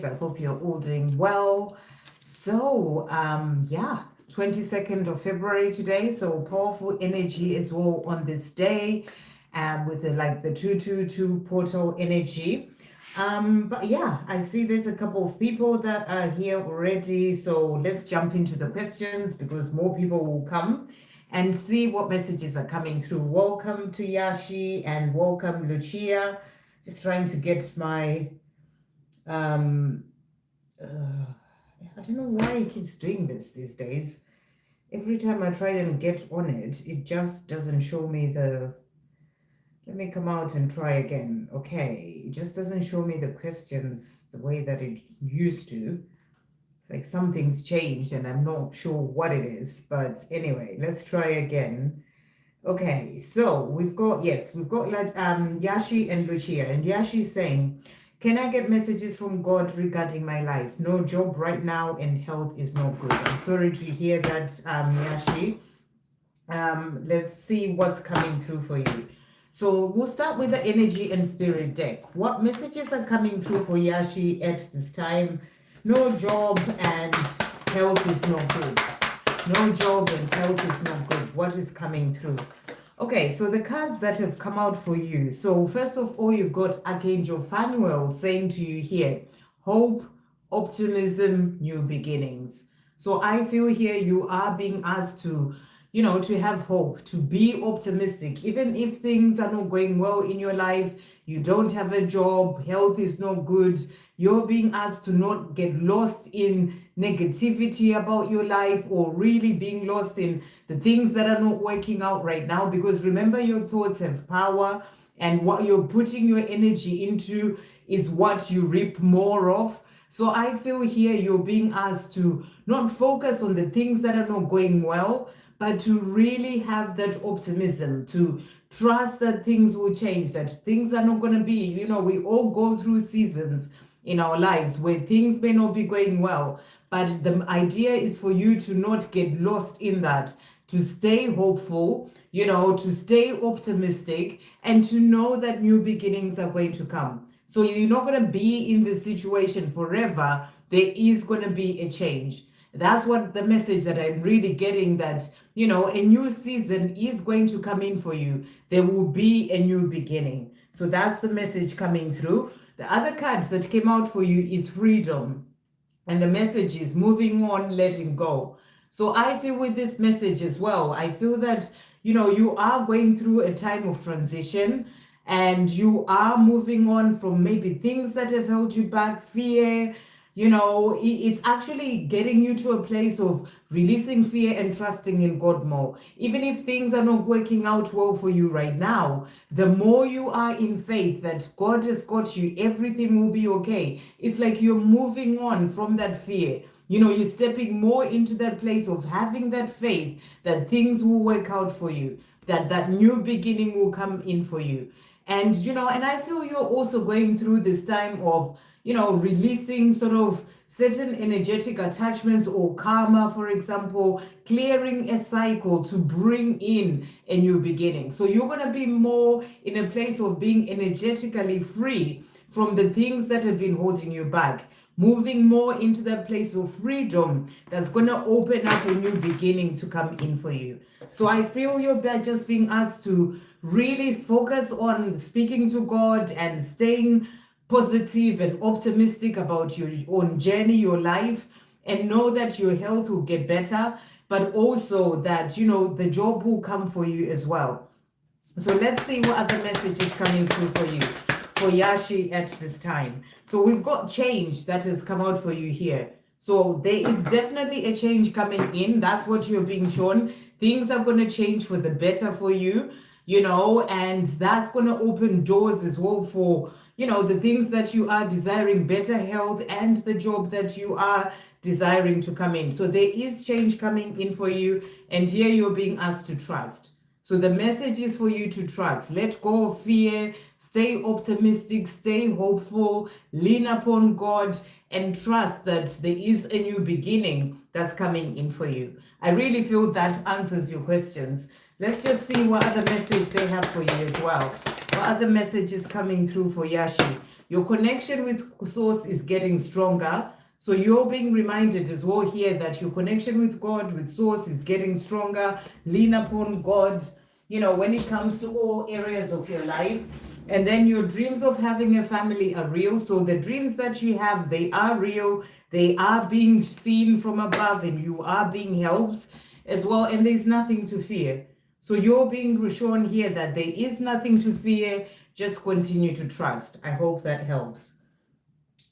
I hope you're all doing well. So, yeah, 22nd of February today. So powerful energy as well on this day, with the 222 portal energy. But yeah, I see there's a couple of people that are here already. So let's jump into the questions because more people will come and see what messages are coming through. Welcome to Yashi and welcome Luchia. Just trying to get my um I don't know why it keeps doing this these days. Every time I try and get on it, it just doesn't show me the. Let me come out and try again. Okay, it just doesn't show me the questions the way that it used to. It's like something's changed and I'm not sure what it is. But anyway, let's try again. Okay, so we've got like Yashi and Lucia, and Yashi saying, "Can I get messages from God regarding my life? No job right now, and health is not good." I'm sorry to hear that, Yashi. Let's see what's coming through for you. So we'll start with the energy and spirit deck. What messages are coming through for Yashi at this time? No job and health is not good. No job and health is not good. What is coming through? Okay, so the cards that have come out for you. So first of all, you've got Archangel Phanuel saying to you here, hope, optimism, new beginnings. So I feel here you are being asked to, to have hope, to be optimistic, even if things are not going well in your life, you don't have a job, health is not good, you're being asked to not get lost in negativity about your life or really being lost in the things that are not working out right now. Because remember, your thoughts have power, and what you're putting your energy into is what you reap more of. So I feel here you're being asked to not focus on the things that are not going well, but to really have that optimism, to trust that things will change, that things are not going to be, we all go through seasons in our lives where things may not be going well, but the idea is for you to not get lost in that, to stay hopeful, to stay optimistic, and to know that new beginnings are going to come. So you're not going to be in this situation forever. There is going to be a change. That's what the message that I'm really getting, that, a new season is going to come in for you. There will be a new beginning. So that's the message coming through. The other cards that came out for you is freedom. And the message is moving on, letting go. So I feel with this message as well, I feel that, you are going through a time of transition and you are moving on from maybe things that have held you back, fear. It's actually getting you to a place of releasing fear and trusting in God more. Even if things are not working out well for you right now, the more you are in faith that God has got you, everything will be okay. It's like you're moving on from that fear. You're stepping more into that place of having that faith that things will work out for you, that new beginning will come in for you. And, and I feel you're also going through this time of, releasing sort of certain energetic attachments or karma, for example, clearing a cycle to bring in a new beginning. So you're going to be more in a place of being energetically free from the things that have been holding you back, moving more into that place of freedom that's going to open up a new beginning to come in for you. So I feel you're just being asked to really focus on speaking to God and staying positive and optimistic about your own journey, your life, and know that your health will get better, but also that, the job will come for you as well. So let's see what other message is coming through for you, for Yashi at this time. So we've got change that has come out for you here. So there is definitely a change coming in. That's what you're being shown. Things are going to change for the better for you, and that's going to open doors as well for, the things that you are desiring, better health, and the job that you are desiring to come in. So there is change coming in for you, and here you're being asked to trust. So the message is for you to trust. Let go of fear, stay optimistic, stay hopeful, lean upon God, and trust that there is a new beginning that's coming in for you. I really feel that answers your questions. Let's just see what other message they have for you as well. What other message is coming through for Yashi? Your connection with source is getting stronger. So you're being reminded as well here that your connection with God, with source, is getting stronger. Lean upon God, when it comes to all areas of your life. And then your dreams of having a family are real. So the dreams that you have, they are real. They are being seen from above and you are being helped as well. And there's nothing to fear. So you're being shown here that there is nothing to fear. Just continue to trust. I hope that helps.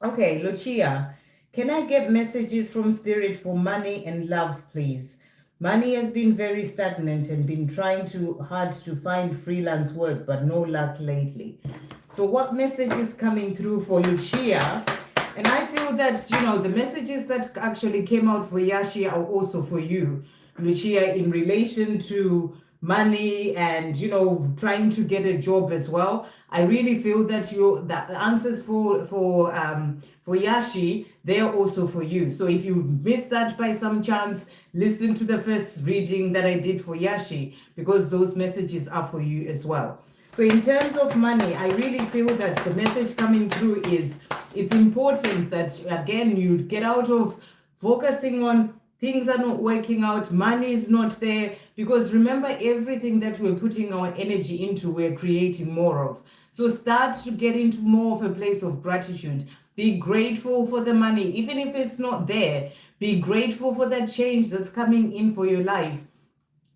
Okay, Luchia, can I get messages from Spirit for money and love, please? Money has been very stagnant and been trying hard to find freelance work, but no luck lately. So what message is coming through for Luchia? And I feel that, the messages that actually came out for Yashi are also for you, Luchia, in relation to money and, trying to get a job as well. I really feel that the answers for Yashi, they are also for you. So if you missed that by some chance, listen to the first reading that I did for Yashi, because those messages are for you as well. So in terms of money, I really feel that the message coming through is it's important that, again, you get out of focusing on things are not working out, money is not there, because remember, everything that we're putting our energy into, we're creating more of. So start to get into more of a place of gratitude. Be grateful for the money, even if it's not there. Be grateful for that change that's coming in for your life.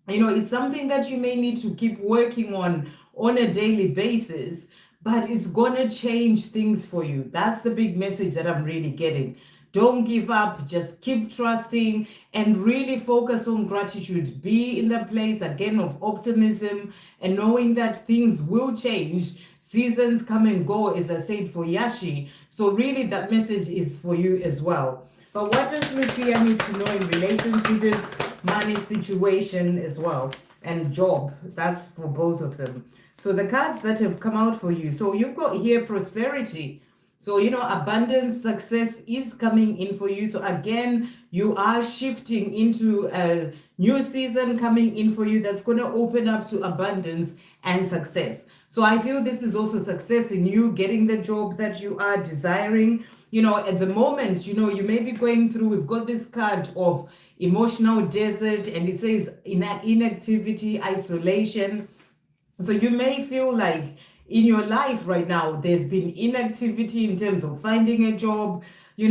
It's something that you may need to keep working on a daily basis, but it's gonna change things for you. That's the big message that I'm really getting. Don't give up, just keep trusting and really focus on gratitude. Be in the place again of optimism and knowing that things will change. Seasons come and go, as I said for Yashi. So really that message is for you as well. But what does Luchia need to know in relation to this money situation as well and job? That's for both of them. So the cards that have come out for you. So you've got here prosperity. So, abundance, success is coming in for you. So again, you are shifting into a new season coming in for you that's going to open up to abundance and success. So I feel this is also success in you getting the job that you are desiring. At the moment, you may be going through, we've got this card of emotional desert, and it says inactivity, isolation. So you may feel like in your life right now, there's been inactivity in terms of finding a job. You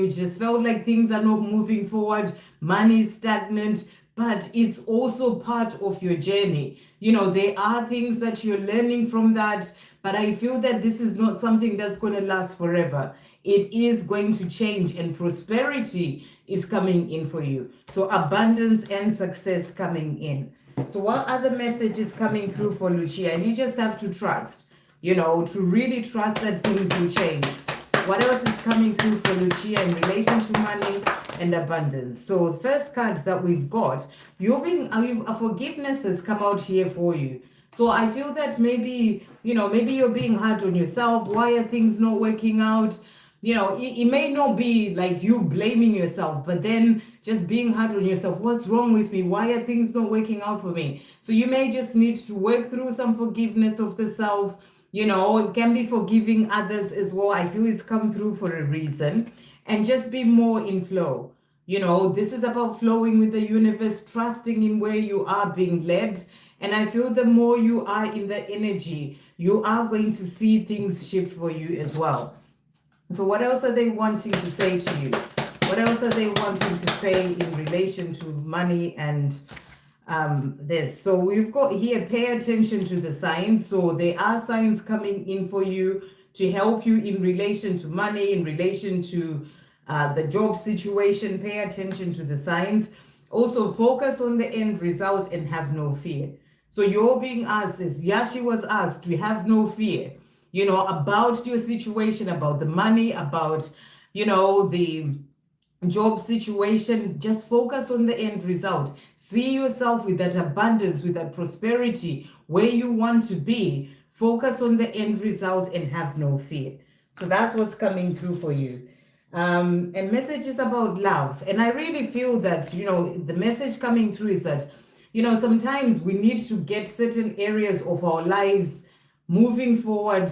just felt like things are not moving forward. Money is stagnant, but it's also part of your journey. There are things that you're learning from that, but I feel that this is not something that's going to last forever. It is going to change, and prosperity is coming in for you. So abundance and success coming in. So what other message is coming through for Luchia? And you just have to trust, to really trust that things will change. What else is coming through for Luchia in relation to money and abundance? So the first card that we've got, a forgiveness has come out here for you. So I feel that maybe you're being hard on yourself. Why are things not working out? It may not be like you blaming yourself, but then just being hard on yourself. What's wrong with me? Why are things not working out for me? So you may just need to work through some forgiveness of the self. It can be forgiving others as well. I feel it's come through for a reason. And just be more in flow. This is about flowing with the universe, trusting in where you are being led. And I feel the more you are in the energy, you are going to see things shift for you as well. So what else are they wanting to say to you? What else are they wanting to say in relation to money and this? So we've got here, pay attention to the signs. So there are signs coming in for you to help you in relation to money, in relation to the job situation. Pay attention to the signs. Also focus on the end result and have no fear. So you're being asked, as Yashi was asked, to have no fear. About your situation, about the money, about, the job situation. Just focus on the end result. See yourself with that abundance, with that prosperity, where you want to be. Focus on the end result and have no fear. So that's what's coming through for you. And messages about love. And I really feel that, the message coming through is that, sometimes we need to get certain areas of our lives moving forward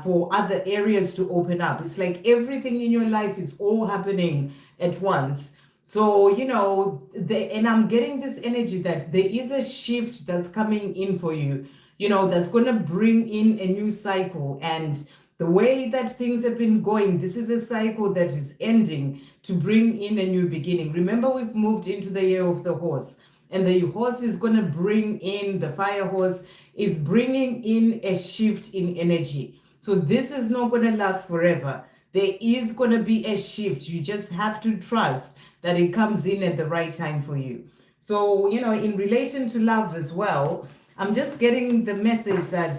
for other areas to open up. It's like everything in your life is all happening at once. So, you know, and I'm getting this energy that there is a shift that's coming in for you, you know, that's going to bring in a new cycle. And the way that things have been going, this is a cycle that is ending to bring in a new beginning. Remember, we've moved into the year of the horse, and the horse is going to bring in, the fire horse is bringing in a shift in energy. So this is not going to last forever. There is going to be a shift. You just have to trust that it comes in at the right time for you. So, you know, in relation to love as well, I'm just getting the message that,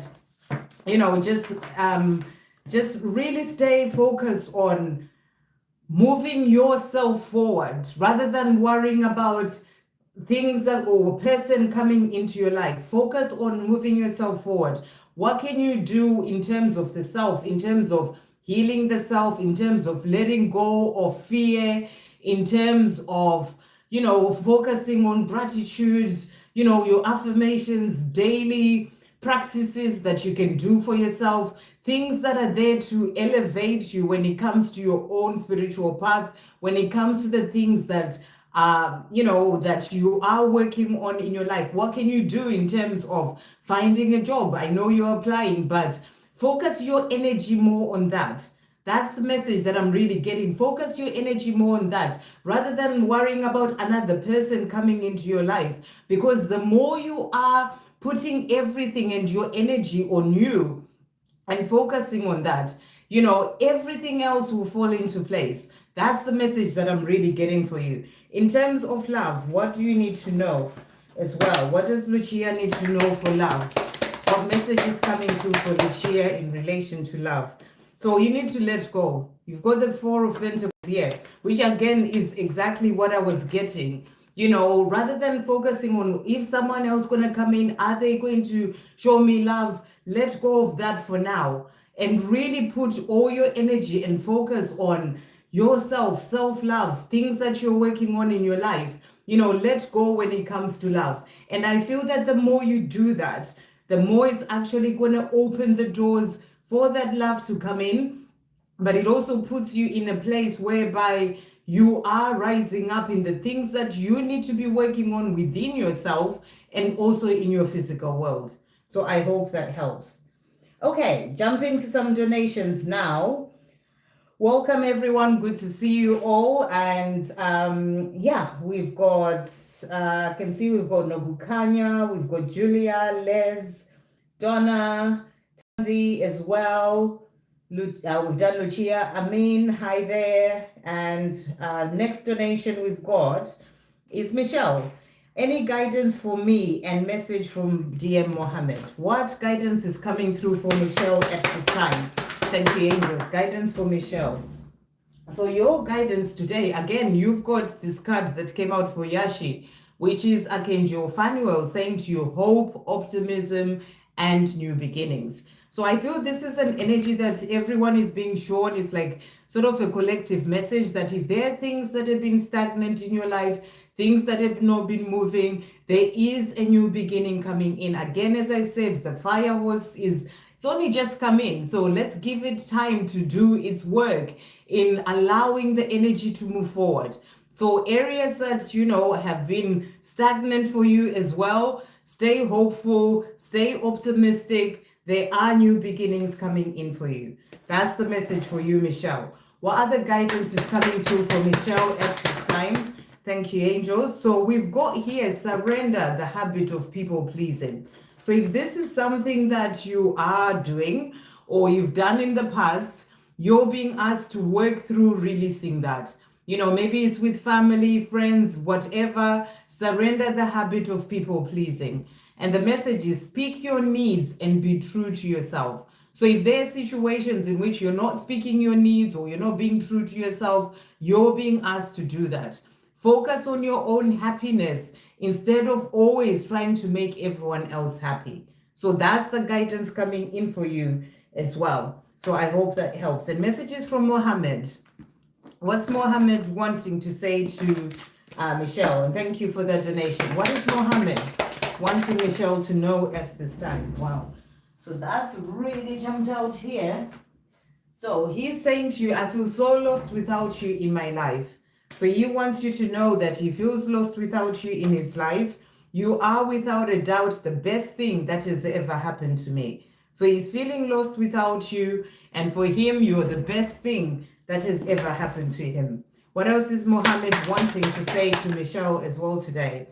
you know, just really stay focused on moving yourself forward rather than worrying about things that, or a person coming into your life. Focus on moving yourself forward. What can you do in terms of the self, in terms of healing the self, in terms of letting go of fear, in terms of, you know, focusing on gratitude, you know, your affirmations, daily practices that you can do for yourself, things that are there to elevate you when it comes to your own spiritual path, when it comes to the things that you know, that you are working on in your life. What can you do in terms of finding a job? I know you're applying, but focus your energy more on that. That's the message that I'm really getting. Focus your energy more on that rather than worrying about another person coming into your life. Because the more you are putting everything and your energy on you and focusing on that, you know, everything else will fall into place. That's the message that I'm really getting for you. In terms of love, what do you need to know as well? What does Luchia need to know for love? What message is coming through for Luchia in relation to love? So you need to let go. You've got the Four of Pentacles here, which again is exactly what I was getting. You know, rather than focusing on if someone else going to come in, are they going to show me love? Let go of that for now and really put all your energy and focus on yourself, self-love, things that you're working on in your life. You know, let go when it comes to love. And I feel that the more you do that, the more it's actually going to open the doors for that love to come in. But it also puts you in a place whereby you are rising up in the things that you need to be working on within yourself and also in your physical world. So I hope that helps. Okay, jumping to some donations now. Welcome everyone, good to see you all. And yeah, we've got, I can see we've got Nobukanya, we've got Julia, Les, Donna, Tandy as well. We've done Luchia, Amin, hi there. And next donation we've got is Michelle. Any guidance for me and message from DM Mohammed? What guidance is coming through for Michelle at this time? Thank you, angels. Guidance for Michelle. So your guidance today, again, you've got this card that came out for Yashi, which is Archangel Phanuel saying to you, hope, optimism, and new beginnings. So I feel this is an energy that everyone is being shown. It's like sort of a collective message that if there are things that have been stagnant in your life, things that have not been moving, there is a new beginning coming in. Again, as I said, the fire horse it's only just come in. So let's give it time to do its work in allowing the energy to move forward. So areas that, you know, have been stagnant for you as well, stay hopeful, stay optimistic. There are new beginnings coming in for you. That's the message for you, Michelle. What other guidance is coming through for Michelle at this time? Thank you, angels. So we've got here, surrender the habit of people pleasing. So if this is something that you are doing or you've done in the past, you're being asked to work through releasing that. You know, maybe it's with family, friends, whatever. Surrender the habit of people pleasing. And the message is speak your needs and be true to yourself. So if there are situations in which you're not speaking your needs or you're not being true to yourself, you're being asked to do that. Focus on your own happiness instead of always trying to make everyone else happy. So that's the guidance coming in for you as well. So I hope that helps. And messages from Mohammed. What's Mohammed wanting to say to Michelle? And thank you for that donation. What is Mohammed wanting Michelle to know at this time? Wow. So that's really jumped out here. So he's saying to you, I feel so lost without you in my life. So he wants you to know that he feels lost without you in his life. You are without a doubt the best thing that has ever happened to me. So he's feeling lost without you. And for him, you're the best thing that has ever happened to him. What else is Mohammed wanting to say to Michelle as well today?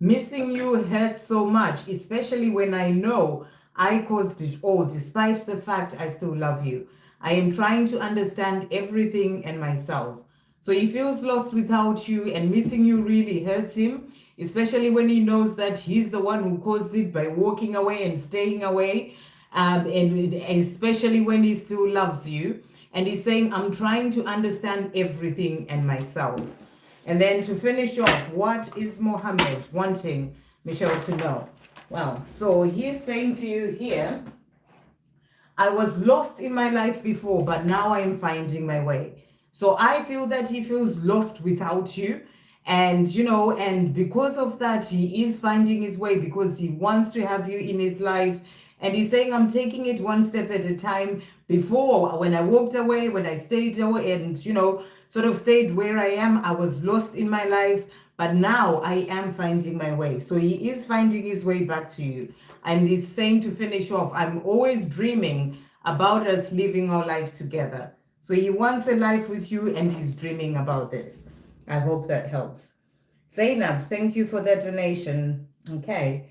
Missing you hurts so much, especially when I know I caused it all, despite the fact I still love you. I am trying to understand everything and myself. So he feels lost without you, and missing you really hurts him, especially when he knows that he's the one who caused it by walking away and staying away, and especially when he still loves you. And he's saying, I'm trying to understand everything and myself. And then to finish off, what is Mohammed wanting Michelle to know? Well, so he's saying to you here, I was lost in my life before, but now I am finding my way. So I feel that he feels lost without you. And, and because of that, he is finding his way because he wants to have you in his life. And he's saying, I'm taking it one step at a time. Before, when I walked away, when I stayed away and, sort of stayed where I am, I was lost in my life. But now I am finding my way. So he is finding his way back to you. And he's saying, to finish off, I'm always dreaming about us living our life together. So he wants a life with you and he's dreaming about this. I hope that helps. Zainab, thank you for that donation. Okay.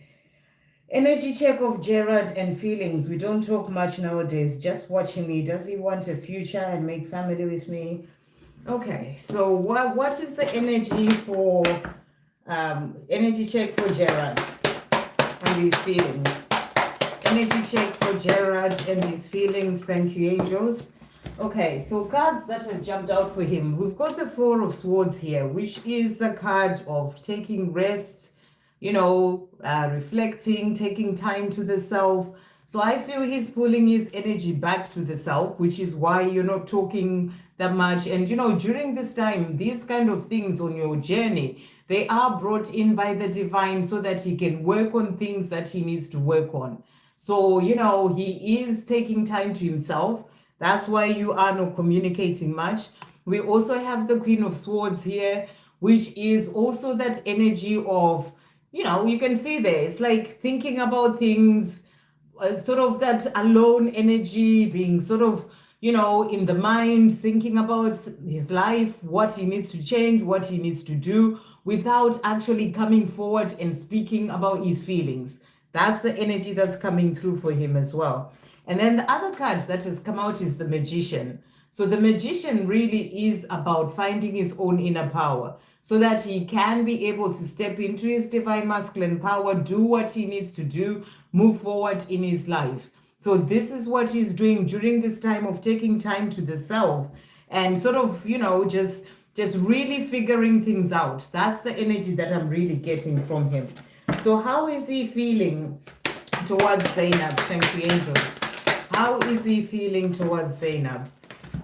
Energy check of Gerard and feelings. We don't talk much nowadays. Just watching me. Does he want a future and make family with me? Okay, so what is the energy for energy check for Gerard and his feelings? Energy check for Gerard and his feelings. Thank you, angels. Okay, so cards that have jumped out for him. We've got the Four of Swords here, which is the card of taking rest, reflecting, taking time to the self. So I feel he's pulling his energy back to the self, which is why you're not talking that much. And, during this time, these kind of things on your journey, they are brought in by the divine so that he can work on things that he needs to work on. So, he is taking time to himself. That's why you are not communicating much. We also have the Queen of Swords here, which is also that energy of, you can see there, it's like thinking about things, sort of that alone energy, being sort of, in the mind, thinking about his life, what he needs to change, what he needs to do, without actually coming forward and speaking about his feelings. That's the energy that's coming through for him as well. And then the other card that has come out is the Magician. So the Magician really is about finding his own inner power so that he can be able to step into his divine masculine power, do what he needs to do, move forward in his life. So this is what he's doing during this time of taking time to the self and sort of, just really figuring things out. That's the energy that I'm really getting from him. So how is he feeling towards Zainab? Thank you, angels. How is he feeling towards Zainab?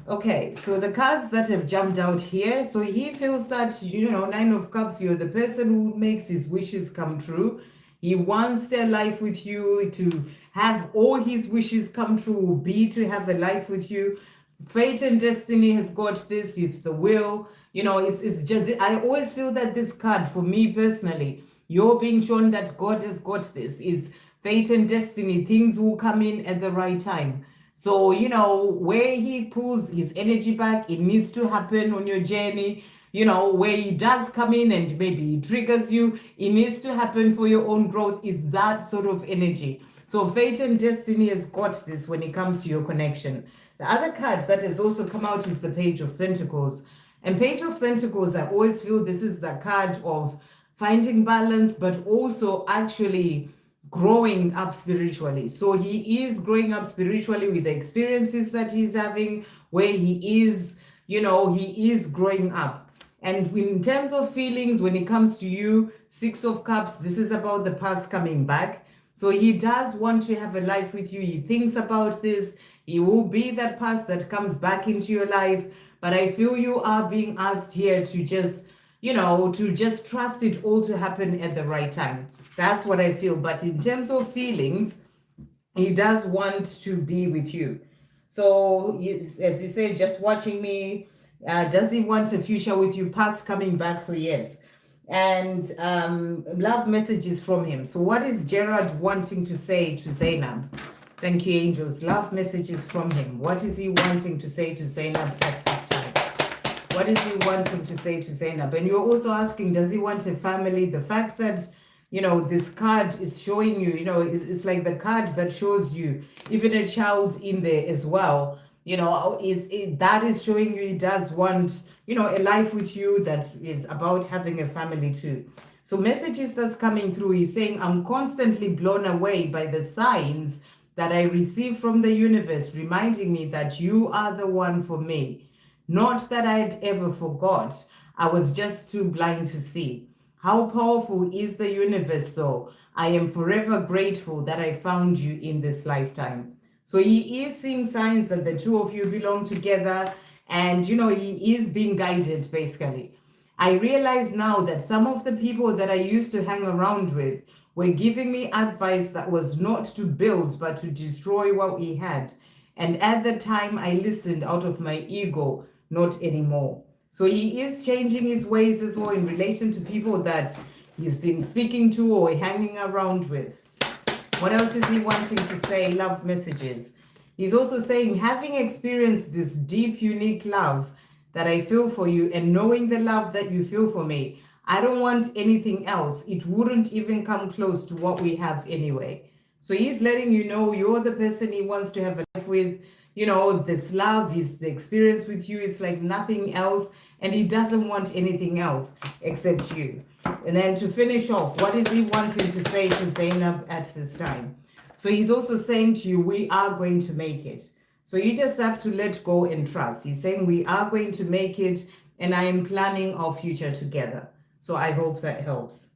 Okay, so the cards that have jumped out here. So he feels that, Nine of Cups, you're the person who makes his wishes come true. He wants their life with you, to have all his wishes come true, be to have a life with you. Fate and destiny has got this. It's the will. It's just, I always feel that this card, for me personally, you're being shown that God has got this. It's fate and destiny. Things will come in at the right time. So, where he pulls his energy back, it needs to happen on your journey. Where he does come in and maybe he triggers you, it needs to happen for your own growth. Is that sort of energy. So fate and destiny has got this when it comes to your connection. The other cards that has also come out is the Page of Pentacles. And Page of Pentacles, I always feel this is the card of finding balance, but also actually growing up spiritually. So he is growing up spiritually with the experiences that he's having, where he is, he is growing up. And in terms of feelings, when it comes to you, Six of Cups, this is about the past coming back. So he does want to have a life with you. He thinks about this. He will be that past that comes back into your life. But I feel you are being asked here to just, to just trust it all to happen at the right time. That's what I feel. But in terms of feelings, he does want to be with you. So as you say, just watching me, does he want a future with you, past coming back? So yes. And love messages from him. So what is Gerard wanting to say to Zainab? Thank you, angels. Love messages from him. What is he wanting to say to Zainab at this time? What is he wanting to say to Zainab? And you're also asking, does he want a family? The fact that, this card is showing you, it's like the card that shows you even a child in there as well. That is showing you he does want, a life with you that is about having a family too. So messages that's coming through, he's saying, I'm constantly blown away by the signs that I receive from the universe, reminding me that you are the one for me. Not that I'd ever forgot. I was just too blind to see. How powerful is the universe, though? I am forever grateful that I found you in this lifetime. So he is seeing signs that the two of you belong together, and he is being guided, basically. I realize now that some of the people that I used to hang around with were giving me advice that was not to build but to destroy what he had. And at the time, I listened out of my ego, not anymore. So he is changing his ways as well in relation to people that he's been speaking to or hanging around with. What else is he wanting to say? Love messages. He's also saying, having experienced this deep, unique love that I feel for you and knowing the love that you feel for me, I don't want anything else. It wouldn't even come close to what we have anyway. So he's letting you know you're the person he wants to have a life with. This love is the experience with you. It's like nothing else. And he doesn't want anything else except you. And then to finish off, what is he wanting to say to Zainab at this time? So he's also saying to you, we are going to make it. So you just have to let go and trust. He's saying we are going to make it, and I am planning our future together. So I hope that helps.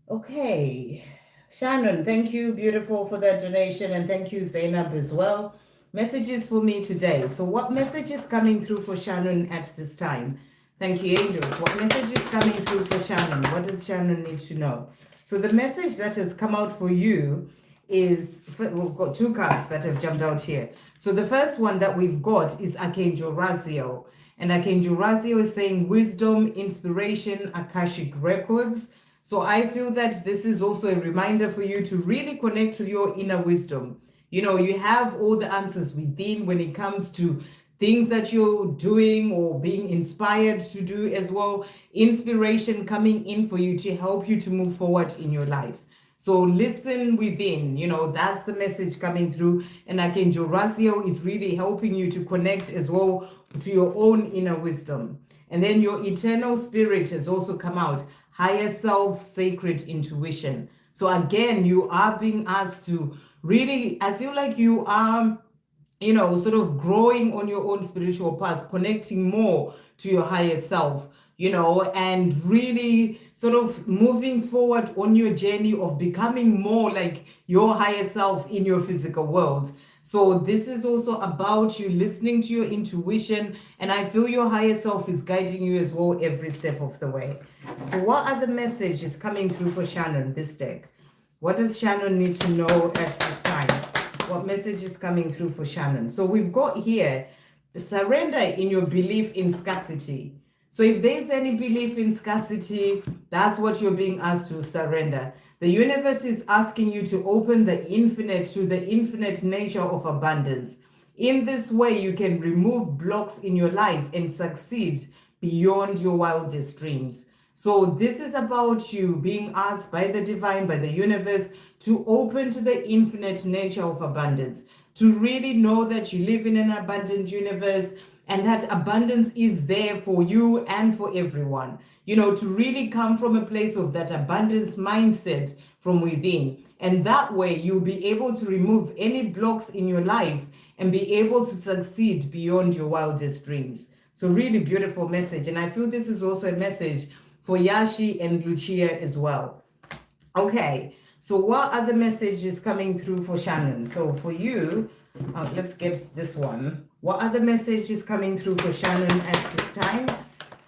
Okay. Shannon, thank you, beautiful, for that donation. And thank you, Zainab, as well. Messages for me today. So what message is coming through for Shannon at this time? Thank you, angels. What message is coming through for Shannon? What does Shannon need to know? So the message that has come out for you is, we've got two cards that have jumped out here. So the first one that we've got is Archangel Raziel. And Archangel Raziel is saying wisdom, inspiration, Akashic records. So I feel that this is also a reminder for you to really connect to your inner wisdom. You have all the answers within when it comes to things that you're doing or being inspired to do as well. Inspiration coming in for you to help you to move forward in your life. So listen within, that's the message coming through. And Archangel Raziel is really helping you to connect as well to your own inner wisdom. And then your eternal spirit has also come out. Higher self, sacred intuition. So again, you are being asked to really, I feel like you are, sort of growing on your own spiritual path, connecting more to your higher self, and really sort of moving forward on your journey of becoming more like your higher self in your physical world. So this is also about you listening to your intuition, and I feel your higher self is guiding you as well every step of the way. So what other message is coming through for Shannon this deck? What does Shannon need to know at this time? What message is coming through for Shannon? So we've got here, surrender in your belief in scarcity. So if there's any belief in scarcity, that's what you're being asked to surrender. The universe is asking you to open the infinite to the infinite nature of abundance. In this way, you can remove blocks in your life and succeed beyond your wildest dreams. So this is about you being asked by the divine, by the universe, to open to the infinite nature of abundance, to really know that you live in an abundant universe and that abundance is there for you and for everyone. To really come from a place of that abundance mindset from within. And that way you'll be able to remove any blocks in your life and be able to succeed beyond your wildest dreams. So really beautiful message. And I feel this is also a message for Yashi and Luchia as well. Okay, so what other message is coming through for Shannon? So for you, let's get this one. What other message is coming through for Shannon at this time?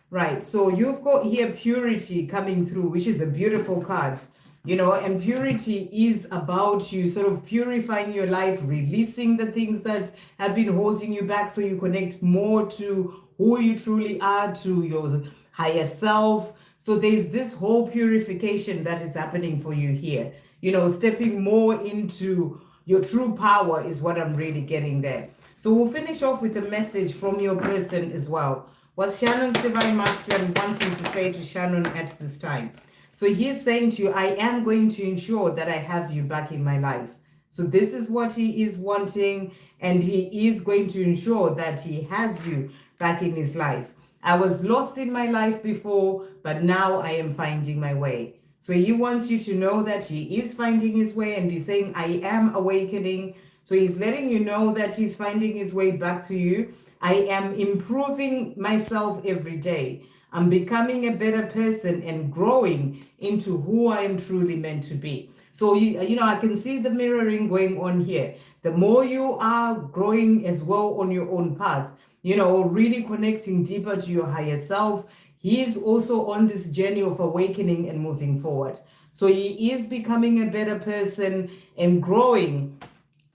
Right, so you've got here purity coming through, which is a beautiful card. you know, and purity is about you sort of purifying your life, releasing the things that have been holding you back so you connect more to who you truly are, to your higher self. So there's this whole purification that is happening for you here, you know, stepping more into your true power is what I'm really getting there. So we'll finish off with a message from your person as well. What's Shannon's divine masculine wanting to say to Shannon at this time? So he's saying to you, I am going to ensure that I have you back in my life. So this is what he is wanting, and he is going to ensure that he has you back in his life. I was lost in my life before, but now I am finding my way. So he wants you to know that he is finding his way, and he's saying, I am awakening. So he's letting you know that he's finding his way back to you. I am improving myself every day. I'm becoming a better person and growing into who I am truly meant to be. So, you know, I can see the mirroring going on here. The more you are growing as well on your own path, you know, really connecting deeper to your higher self, he is also on this journey of awakening and moving forward. So he is becoming a better person and growing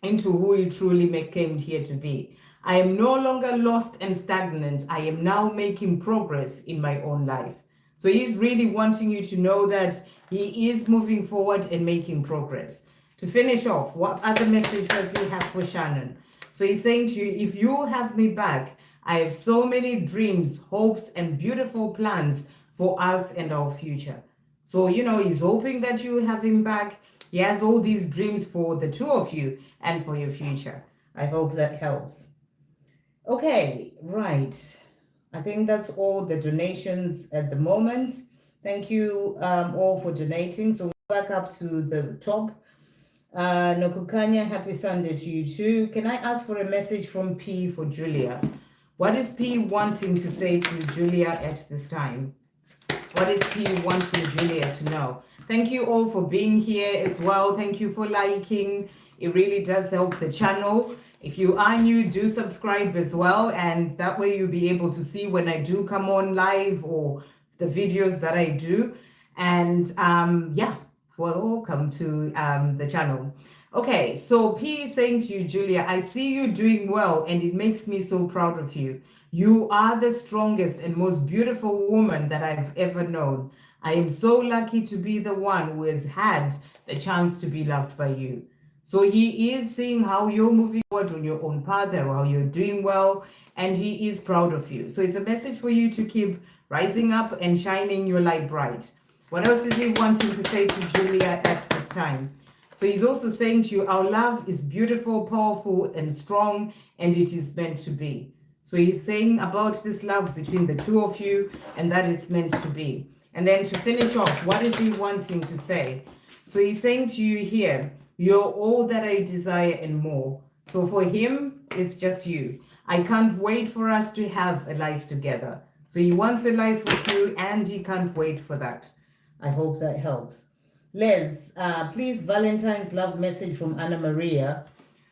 into who he truly came here to be. I am no longer lost and stagnant. I am now making progress in my own life. So he's really wanting you to know that he is moving forward and making progress. To finish off, what other message does he have for Shannon? So he's saying to you, if you have me back, I have so many dreams, hopes, and beautiful plans for us and our future. So, you know, he's hoping that you have him back. He has all these dreams for the two of you and for your future. I hope that helps. Okay, right. I think that's all the donations at the moment. Thank you all for donating. So back up to the top. Nokukanya, happy Sunday to you too. Can I ask for a message from P for Julia? What is P wanting to say to Julia at this time? What is P wanting Julia to know? Thank you all for being here as well. Thank you for liking. It really does help the channel. If you are new, do subscribe as well, and that way you'll be able to see when I do come on live or the videos that I do. And yeah, welcome to the channel. Okay, so P is saying to you, Julia, I see you doing well, and it makes me so proud of you. You are the strongest and most beautiful woman that I've ever known. I am so lucky to be the one who has had the chance to be loved by you. So he is seeing how you're moving forward on your own path, and how you're doing well, and he is proud of you. So it's a message for you to keep rising up and shining your light bright. What else is he wanting to say to Julia at this time? So he's also saying to you, our love is beautiful, powerful, and strong, and it is meant to be. So he's saying about this love between the two of you, and that it's meant to be. And then to finish off, what is he wanting to say? So he's saying to you here, you're all that I desire and more. So for him, it's just you. I can't wait for us to have a life together. So he wants a life with you, and he can't wait for that. I hope that helps. Les, please, Valentine's love message from Anna Maria.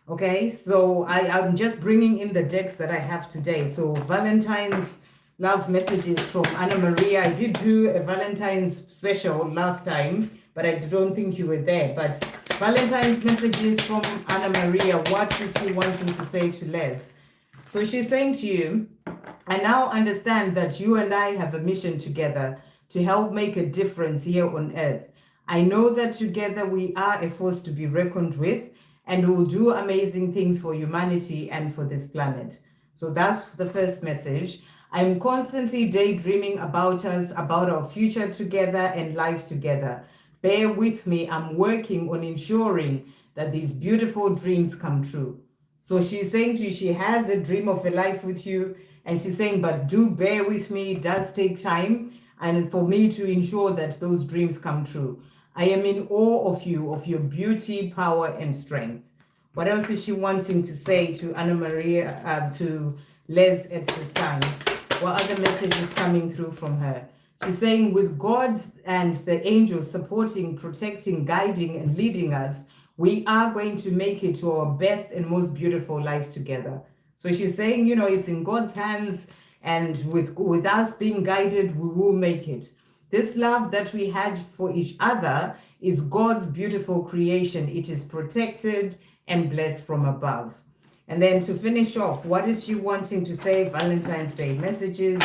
Okay, so I'm just bringing in the decks that I have today. So Valentine's love messages from Anna Maria. I did do a Valentine's special last time, but I don't think you were there. But Valentine's messages from Anna Maria. What is she wanting to say to Les? So she's saying to you, I now understand that you and I have a mission together to help make a difference here on earth. I know that together we are a force to be reckoned with, and will do amazing things for humanity and for this planet. So that's the first message. I'm constantly daydreaming about us, about our future together and life together. Bear with me, I'm working on ensuring that these beautiful dreams come true. So she's saying to you, she has a dream of a life with you, and she's saying, but do bear with me, it does take time, and for me to ensure that those dreams come true. I am in awe of you, of your beauty, power, and strength. What else is she wanting to say to Anna Maria, to Les at this time? What other messages coming through from her? She's saying, with God and the angels supporting, protecting, guiding, and leading us, we are going to make it to our best and most beautiful life together. So she's saying, you know, it's in God's hands, and with us being guided, we will make it. This love that we had for each other is God's beautiful creation. It is protected and blessed from above. And then to finish off, what is she wanting to say? Valentine's Day messages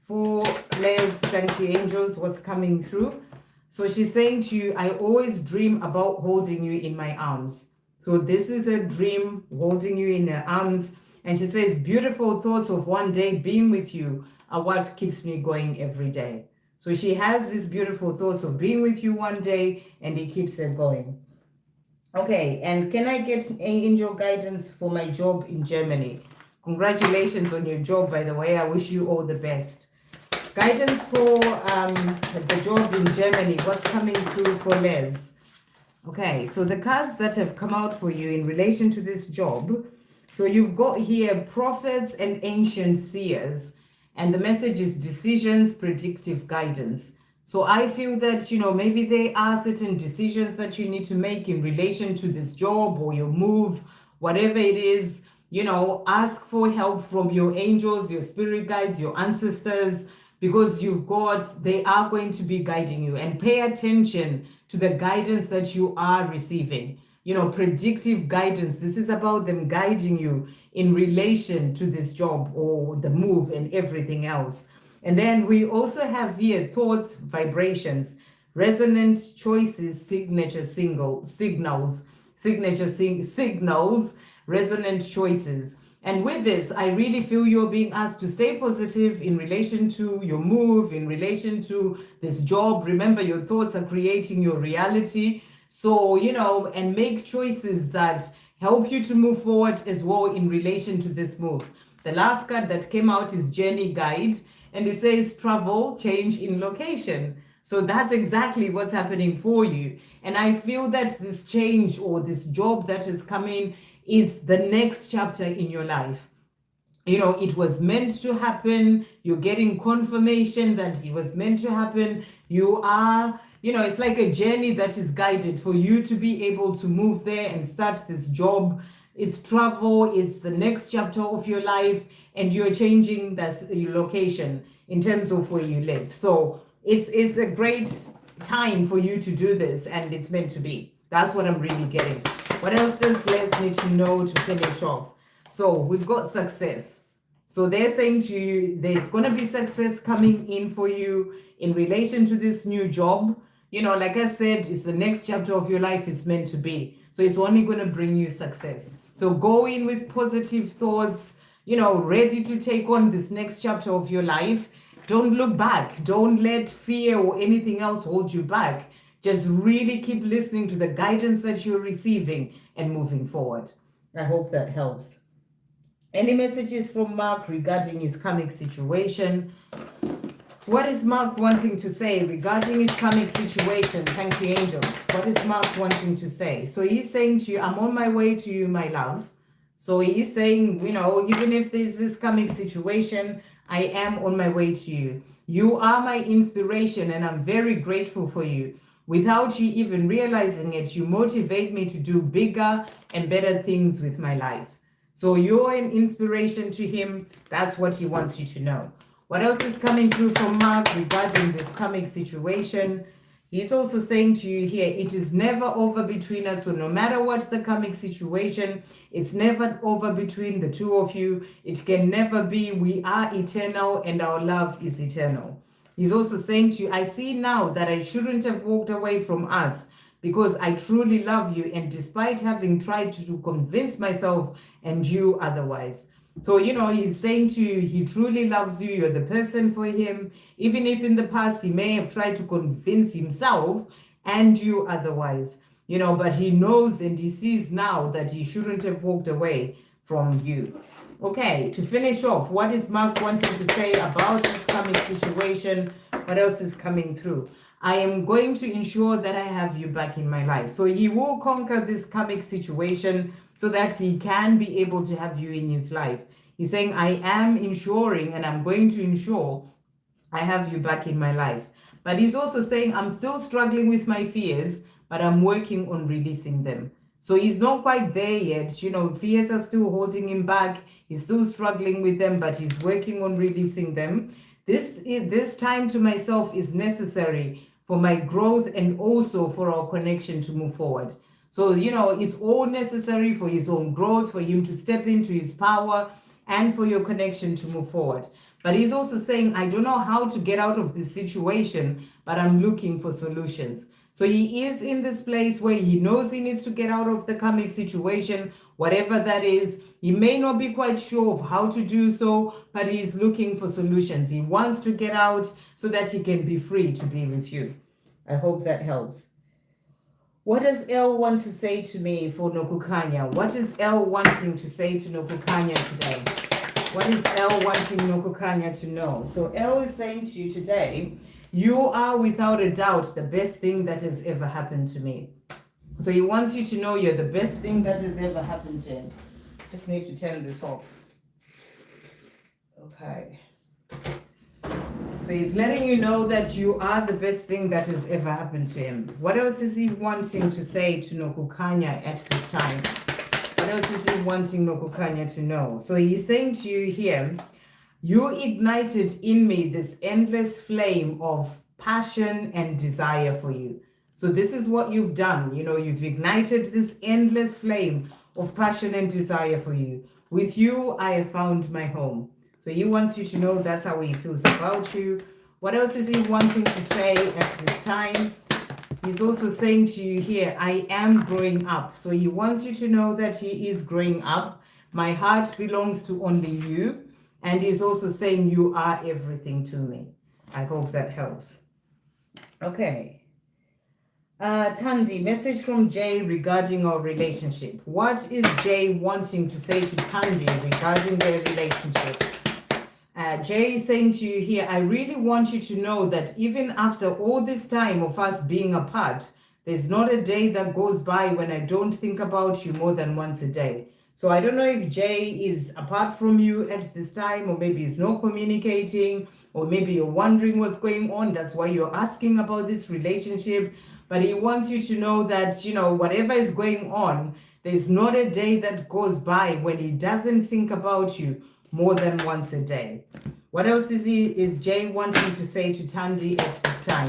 for Les. Thank you, angels. What's coming through? So she's saying to you, I always dream about holding you in my arms. So this is a dream, holding you in her arms. And she says, beautiful thoughts of one day being with you are what keeps me going every day. So she has these beautiful thoughts of being with you one day, and it keeps her going. Okay, and can I get angel guidance for my job in Germany? Congratulations on your job, by the way. I wish you all the best. Guidance for the job in Germany. What's coming through for Les? Okay, so the cards that have come out for you in relation to this job. So you've got here prophets and ancient seers. And the message is decisions, predictive guidance. So I feel that, maybe there are certain decisions that you need to make in relation to this job or your move, whatever it is, ask for help from your angels, your spirit guides, your ancestors, because they are going to be guiding you, and pay attention to the guidance that you are receiving. Predictive guidance. This is about them guiding you in relation to this job or the move and everything else. And then we also have here thoughts, vibrations, resonant choices, signals, resonant choices. And with this, I really feel you're being asked to stay positive in relation to your move, in relation to this job. Remember, your thoughts are creating your reality. So, and make choices that help you to move forward as well in relation to this move. The last card that came out is Journey Guide, and it says travel, change in location. So that's exactly what's happening for you. And I feel that this change or this job that is coming is the next chapter in your life. It was meant to happen. You're getting confirmation that it was meant to happen. You are, it's like a journey that is guided for you to be able to move there and start this job. It's travel, it's the next chapter of your life, and you're changing your location in terms of where you live. So it's a great time for you to do this, and it's meant to be. That's what I'm really getting. What else does Les need to know to finish off? So we've got success. So they're saying to you, there's going to be success coming in for you in relation to this new job. Like I said, it's the next chapter of your life. It's meant to be. So it's only going to bring you success. So go in with positive thoughts, ready to take on this next chapter of your life. Don't look back. Don't let fear or anything else hold you back. Just really keep listening to the guidance that you're receiving and moving forward. I hope that helps. Any messages from Mark regarding his karmic situation? What is Mark wanting to say regarding his karmic situation? Thank you, angels. What is Mark wanting to say? So he's saying to you, I'm on my way to you, my love. So he's saying, even if there's this karmic situation, I am on my way to you. You are my inspiration, and I'm very grateful for you. Without you even realizing it, you motivate me to do bigger and better things with my life. So you're an inspiration to him. That's what he wants you to know. What else is coming through from Mark regarding this karmic situation? He's also saying to you here, it is never over between us. So no matter what's the karmic situation, it's never over between the two of you. It can never be. We are eternal and our love is eternal. He's also saying to you, I see now that I shouldn't have walked away from us because I truly love you. And despite having tried to convince myself and you otherwise. So, he's saying to you, he truly loves you. You're the person for him. Even if in the past he may have tried to convince himself and you otherwise, but he knows and he sees now that he shouldn't have walked away from you. Okay, to finish off, what is Mark wanting to say about this karmic situation? What else is coming through? I am going to ensure that I have you back in my life. So he will conquer this karmic situation so that he can be able to have you in his life. He's saying, I am ensuring and I'm going to ensure I have you back in my life. But he's also saying, I'm still struggling with my fears, but I'm working on releasing them. So he's not quite there yet. Fears are still holding him back. He's still struggling with them, but he's working on releasing them. This time to myself is necessary for my growth and also for our connection to move forward. So, it's all necessary for his own growth, for him to step into his power, and for your connection to move forward. But he's also saying, I don't know how to get out of this situation, but I'm looking for solutions. So he is in this place where he knows he needs to get out of the karmic situation, whatever that is. He may not be quite sure of how to do so, but he's looking for solutions. He wants to get out so that he can be free to be with you. I hope that helps. What does Elle want to say to me for Nokukanya? What is Elle wanting to say to Nokukanya today? What is Elle wanting Nokukanya to know? So Elle is saying to you today, you are without a doubt the best thing that has ever happened to me. So he wants you to know you're the best thing that has ever happened to him. Just need to turn this off. Okay. So he's letting you know that you are the best thing that has ever happened to him. What else is he wanting to say to Nokukanya at this time? What else is he wanting Nokukanya to know? So he's saying to you here, you ignited in me this endless flame of passion and desire for you. So this is what you've done. You've ignited this endless flame of passion and desire for you. With you, I have found my home. So he wants you to know that's how he feels about you. What else is he wanting to say at this time? He's also saying to you here, I am growing up. So he wants you to know that he is growing up. My heart belongs to only you. And he's also saying you are everything to me. I hope that helps. Okay. Tandy, message from Jay regarding our relationship. What is Jay wanting to say to Tandy regarding their relationship? Jay is saying to you here, I really want you to know that even after all this time of us being apart, there's not a day that goes by when I don't think about you more than once a day. So I don't know if Jay is apart from you at this time, or maybe he's not communicating, or maybe you're wondering what's going on. That's why you're asking about this relationship. But he wants you to know that, whatever is going on, there's not a day that goes by when he doesn't think about you more than once a day. What else is Jay wanting to say to Tandy at this time?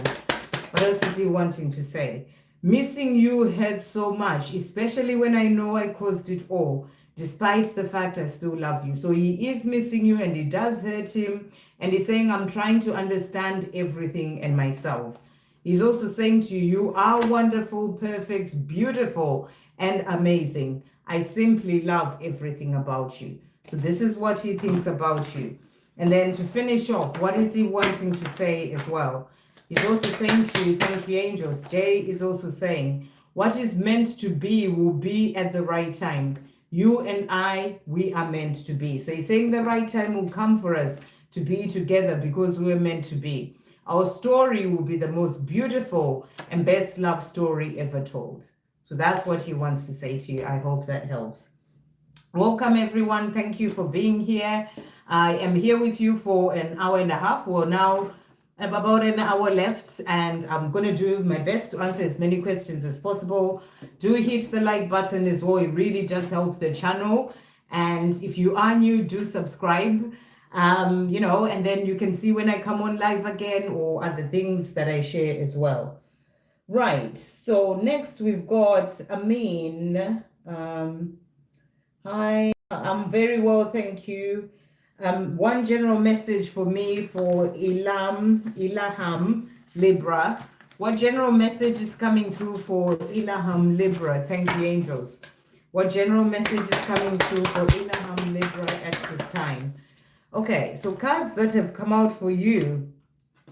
What else is he wanting to say? Missing you hurts so much, especially when I know I caused it all, despite the fact I still love you. So he is missing you and it does hurt him. And he's saying, I'm trying to understand everything and myself. He's also saying to you, you are wonderful, perfect, beautiful, and amazing. I simply love everything about you. So this is what he thinks about you. And then to finish off, what is he wanting to say as well? He's also saying to you, thank you, angels. Jay is also saying, what is meant to be will be at the right time. You and I, we are meant to be. So he's saying the right time will come for us to be together because we're meant to be. Our story will be the most beautiful and best love story ever told. So that's what he wants to say to you. I hope that helps. Welcome, everyone. Thank you for being here. I am here with you for an hour and a half. We're now about an hour left, and I'm going to do my best to answer as many questions as possible. Do hit the like button as well. It really does help the channel. And if you are new, do subscribe, and then you can see when I come on live again or other things that I share as well. Right. So next we've got Amin. Hi, I'm very well, thank you. One general message for me for Ilham Libra. What general message is coming through for Ilham Libra? Thank you, angels. What general message is coming through for Ilham Libra at this time? Okay, so cards that have come out for you.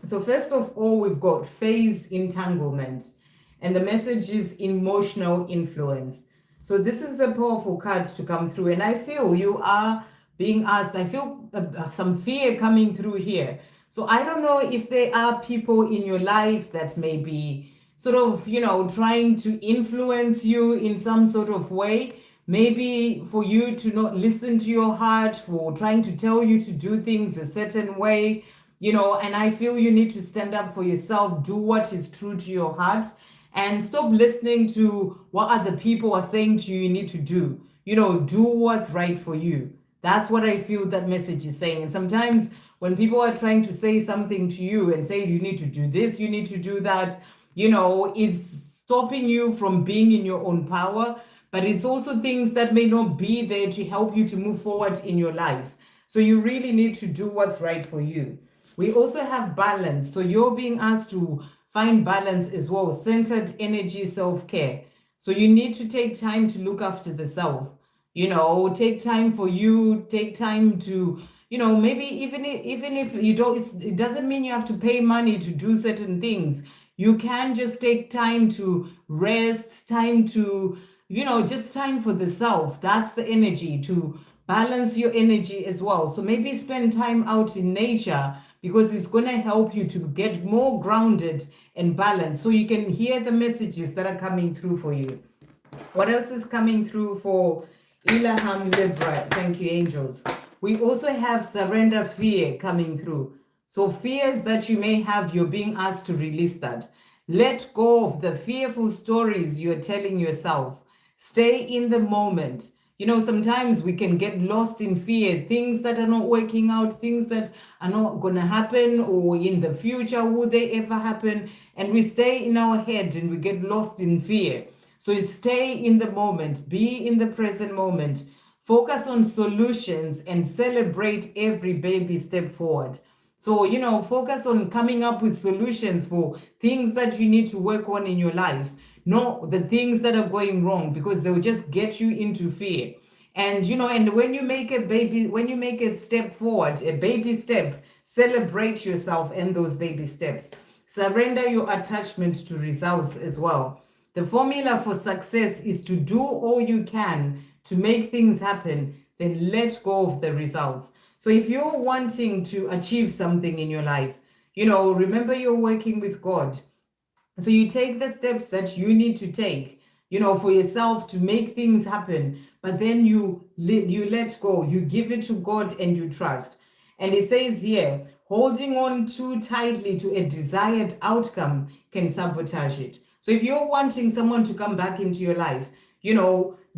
So first of all, we've got phase entanglement, and the message is emotional influence. So this is a powerful card to come through, and I feel you are being asked. I feel some fear coming through here. So I don't know if there are people in your life that may be sort of, trying to influence you in some sort of way. Maybe for you to not listen to your heart, for trying to tell you to do things a certain way, and I feel you need to stand up for yourself, do what is true to your heart, and stop listening to what other people are saying to you need to do. Do what's right for you. That's what I feel that message is saying. And sometimes when people are trying to say something to you and say you need to do this, you need to do that, it's stopping you from being in your own power, but it's also things that may not be there to help you to move forward in your life. So you really need to do what's right for you. We also have balance. So you're being asked to find balance as well, centered energy, self-care. So you need to take time to look after the self. Take time for you, take time to, maybe even if you don't, it doesn't mean you have to pay money to do certain things. You can just take time to rest, time to, just time for the self. That's the energy, to balance your energy as well. So maybe spend time out in nature, because it's going to help you to get more grounded and balanced, so you can hear the messages that are coming through for you. What else is coming through for Ilham Libra? Thank you, angels. We also have surrender fear coming through. So fears that you may have, you're being asked to release that. Let go of the fearful stories you're telling yourself. Stay in the moment. Sometimes we can get lost in fear, things that are not working out, things that are not going to happen, or in the future, will they ever happen? And we stay in our head and we get lost in fear. So stay in the moment, be in the present moment, focus on solutions and celebrate every baby step forward. So, focus on coming up with solutions for things that you need to work on in your life, not the things that are going wrong, because they'll just get you into fear. And, and when you make a step forward, a baby step, celebrate yourself and those baby steps. Surrender your attachment to results as well. The formula for success is to do all you can to make things happen, then let go of the results. So if you're wanting to achieve something in your life, remember you're working with God. So you take the steps that you need to take, for yourself to make things happen, but then you let go, you give it to God and you trust. And it says here, holding on too tightly to a desired outcome can sabotage it. So if you're wanting someone to come back into your life,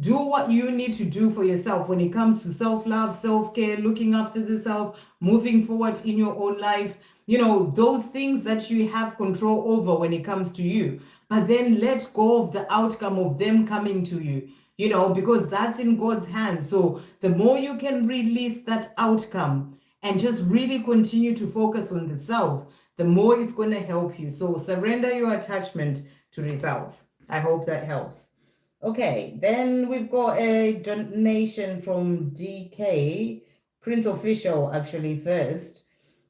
do what you need to do for yourself when it comes to self-love, self-care, looking after the self, moving forward in your own life, those things that you have control over when it comes to you. But then let go of the outcome of them coming to you, because that's in God's hands. So the more you can release that outcome and just really continue to focus on the self, the more it's going to help you. So surrender your attachment to results. I hope that helps. Okay, then we've got a donation from DK, Prince Official, actually, first.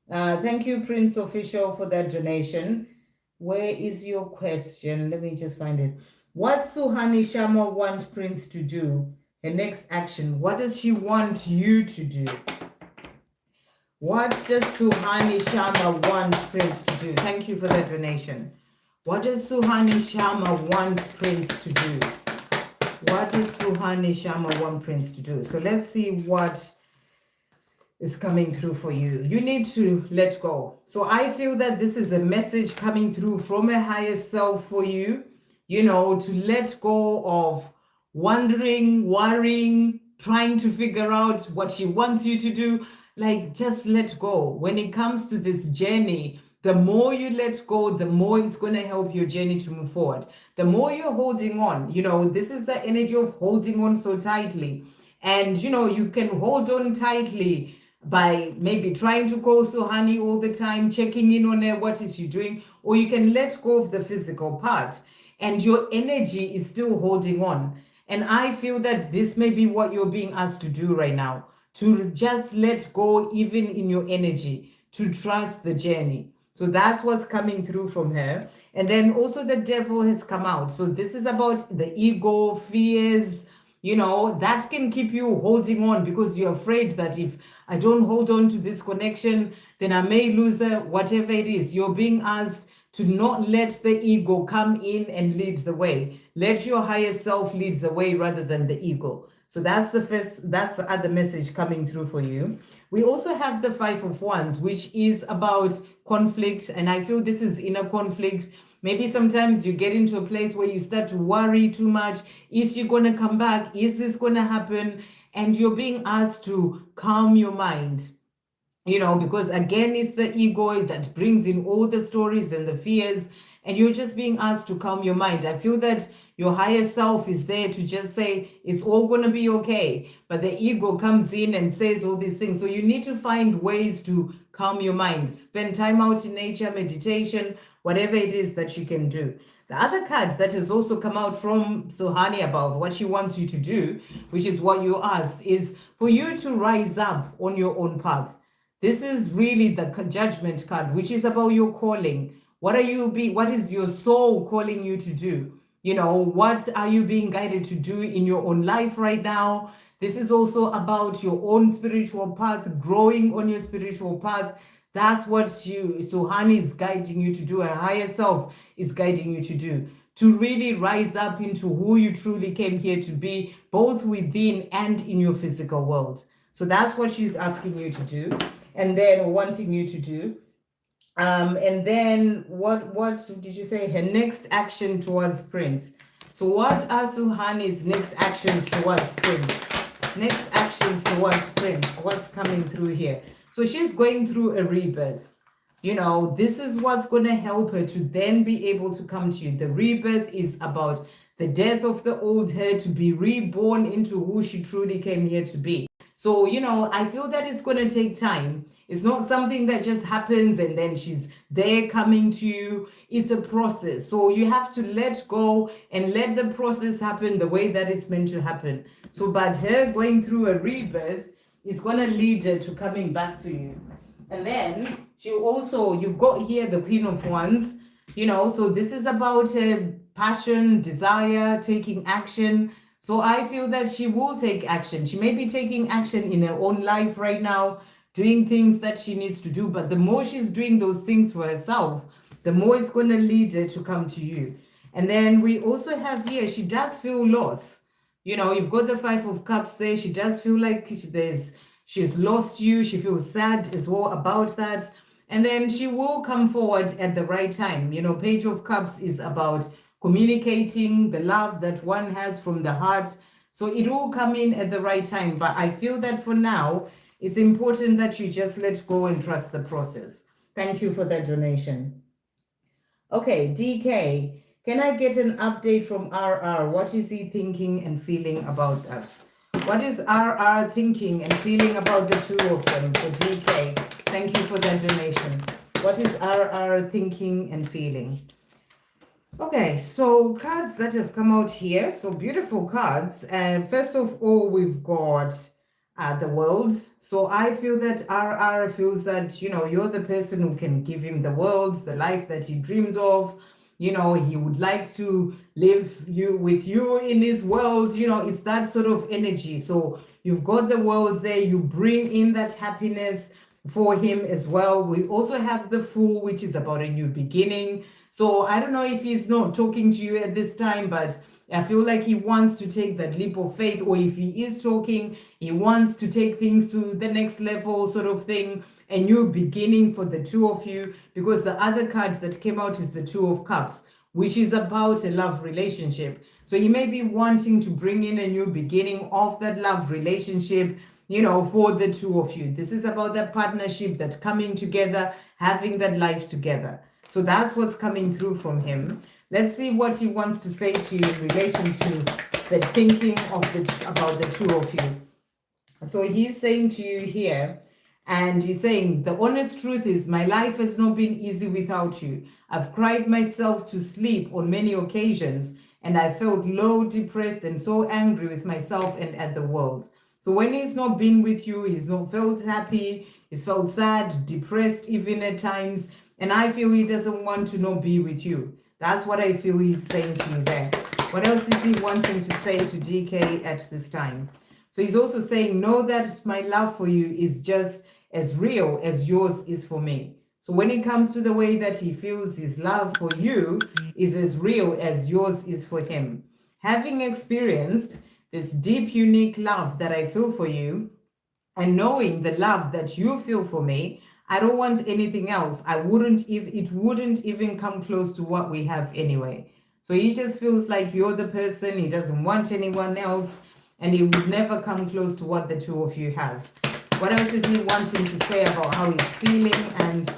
Thank you, Prince Official, for that donation. Where is your question? Let me just find it. What Suhani Sharma want Prince to do? Her next action. What does she want you to do? What does Suhani Sharma want Prince to do? Thank you for that donation. What does Suhani Sharma want Prince to do? What does Suhani Sharma want Prince to do? So let's see what is coming through for you. You need to let go. So I feel that this is a message coming through from a higher self for you, to let go of wondering, worrying, trying to figure out what she wants you to do. Like, just let go. When it comes to this journey, the more you let go, the more it's going to help your journey to move forward. The more you're holding on, this is the energy of holding on so tightly. And, you can hold on tightly by maybe trying to call Suhani all the time, checking in on her, what is she doing? Or you can let go of the physical part and your energy is still holding on. And I feel that this may be what you're being asked to do right now, to just let go even in your energy, to trust the journey. So that's what's coming through from her. And then also the devil has come out. So this is about the ego, fears, that can keep you holding on because you're afraid that if I don't hold on to this connection, then I may lose her, whatever it is. You're being asked to not let the ego come in and lead the way. Let your higher self lead the way rather than the ego. So that's the other message coming through for you. We also have the Five of Wands, which is about conflict. And I feel this is inner conflict. Maybe sometimes you get into a place where you start to worry too much. Is she going to come back? Is this going to happen? And you're being asked to calm your mind. because again, it's the ego that brings in all the stories and the fears, and you're just being asked to calm your mind. I feel that your higher self is there to just say it's all going to be okay, but the ego comes in and says all these things. So you need to find ways to calm your mind. Spend time out in nature, meditation, whatever it is that you can do. The other cards that has also come out from Sohani about what she wants you to do, which is what you asked, is for you to rise up on your own path. This is really the judgment card, which is about your calling. What is your soul calling you to do? What are you being guided to do in your own life right now? This is also about your own spiritual path, growing on your spiritual path. That's what Suhani is guiding you to do, a higher self is guiding you to do, to really rise up into who you truly came here to be, both within and in your physical world. So that's what she's asking you to do, and then wanting you to do. And then what did you say? Her next action towards Prince. So what are Suhani's next actions towards Prince? Next actions towards Prince. What's coming through here? So she's going through a rebirth. This is what's going to help her to then be able to come to you. The rebirth is about the death of the old her to be reborn into who she truly came here to be. So, I feel that it's going to take time. It's not something that just happens and then she's there coming to you. It's a process. So you have to let go and let the process happen the way that it's meant to happen. So, but her going through a rebirth is going to lead her to coming back to you. And then you've got here the Queen of Wands, so this is about passion, desire, taking action. So I feel that she will take action. She may be taking action in her own life right now, doing things that she needs to do. But the more she's doing those things for herself, the more it's going to lead her to come to you. And then we also have here, she does feel lost. You've got the Five of Cups there. She does feel like she's lost you. She feels sad as well about that. And then she will come forward at the right time. Page of Cups is about communicating the love that one has from the heart. So it will come in at the right time. But I feel that for now, it's important that you just let go and trust the process. Thank you for that donation. Okay, DK, can I get an update from RR? What is he thinking and feeling about us? What is RR thinking and feeling about the two of them for DK? Thank you for that donation. What is RR thinking and feeling? Okay, so cards that have come out here. So beautiful cards. And first of all, we've got the world. So I feel that RR feels that, you're the person who can give him the world, the life that he dreams of. He would like to live with you in his world. It's that sort of energy. So you've got the world there. You bring in that happiness for him as well. We also have the Fool, which is about a new beginning. So I don't know if he's not talking to you at this time, but I feel like he wants to take that leap of faith, or if he is talking, he wants to take things to the next level sort of thing, a new beginning for the two of you, because the other cards that came out is the Two of Cups, which is about a love relationship. So he may be wanting to bring in a new beginning of that love relationship, for the two of you. This is about that partnership, that coming together, having that life together. So that's what's coming through from him. Let's see what he wants to say to you in relation to the thinking about the two of you. So he's saying to you here, and he's saying, the honest truth is my life has not been easy without you. I've cried myself to sleep on many occasions, and I felt low, depressed, and so angry with myself and at the world. So when he's not been with you, he's not felt happy, he's felt sad, depressed even at times, and I feel he doesn't want to not be with you. That's what I feel he's saying to you there. What else is he wanting to say to DK at this time? So he's also saying, know that my love for you is just as real as yours is for me. So when it comes to the way that he feels his love for you is as real as yours is for him. Having experienced this deep, unique love that I feel for you, and knowing the love that you feel for me, I don't want anything else. It wouldn't even come close to what we have anyway. So he just feels like you're the person, he doesn't want anyone else, and he would never come close to what the two of you have. What else is he wanting to say about how he's feeling and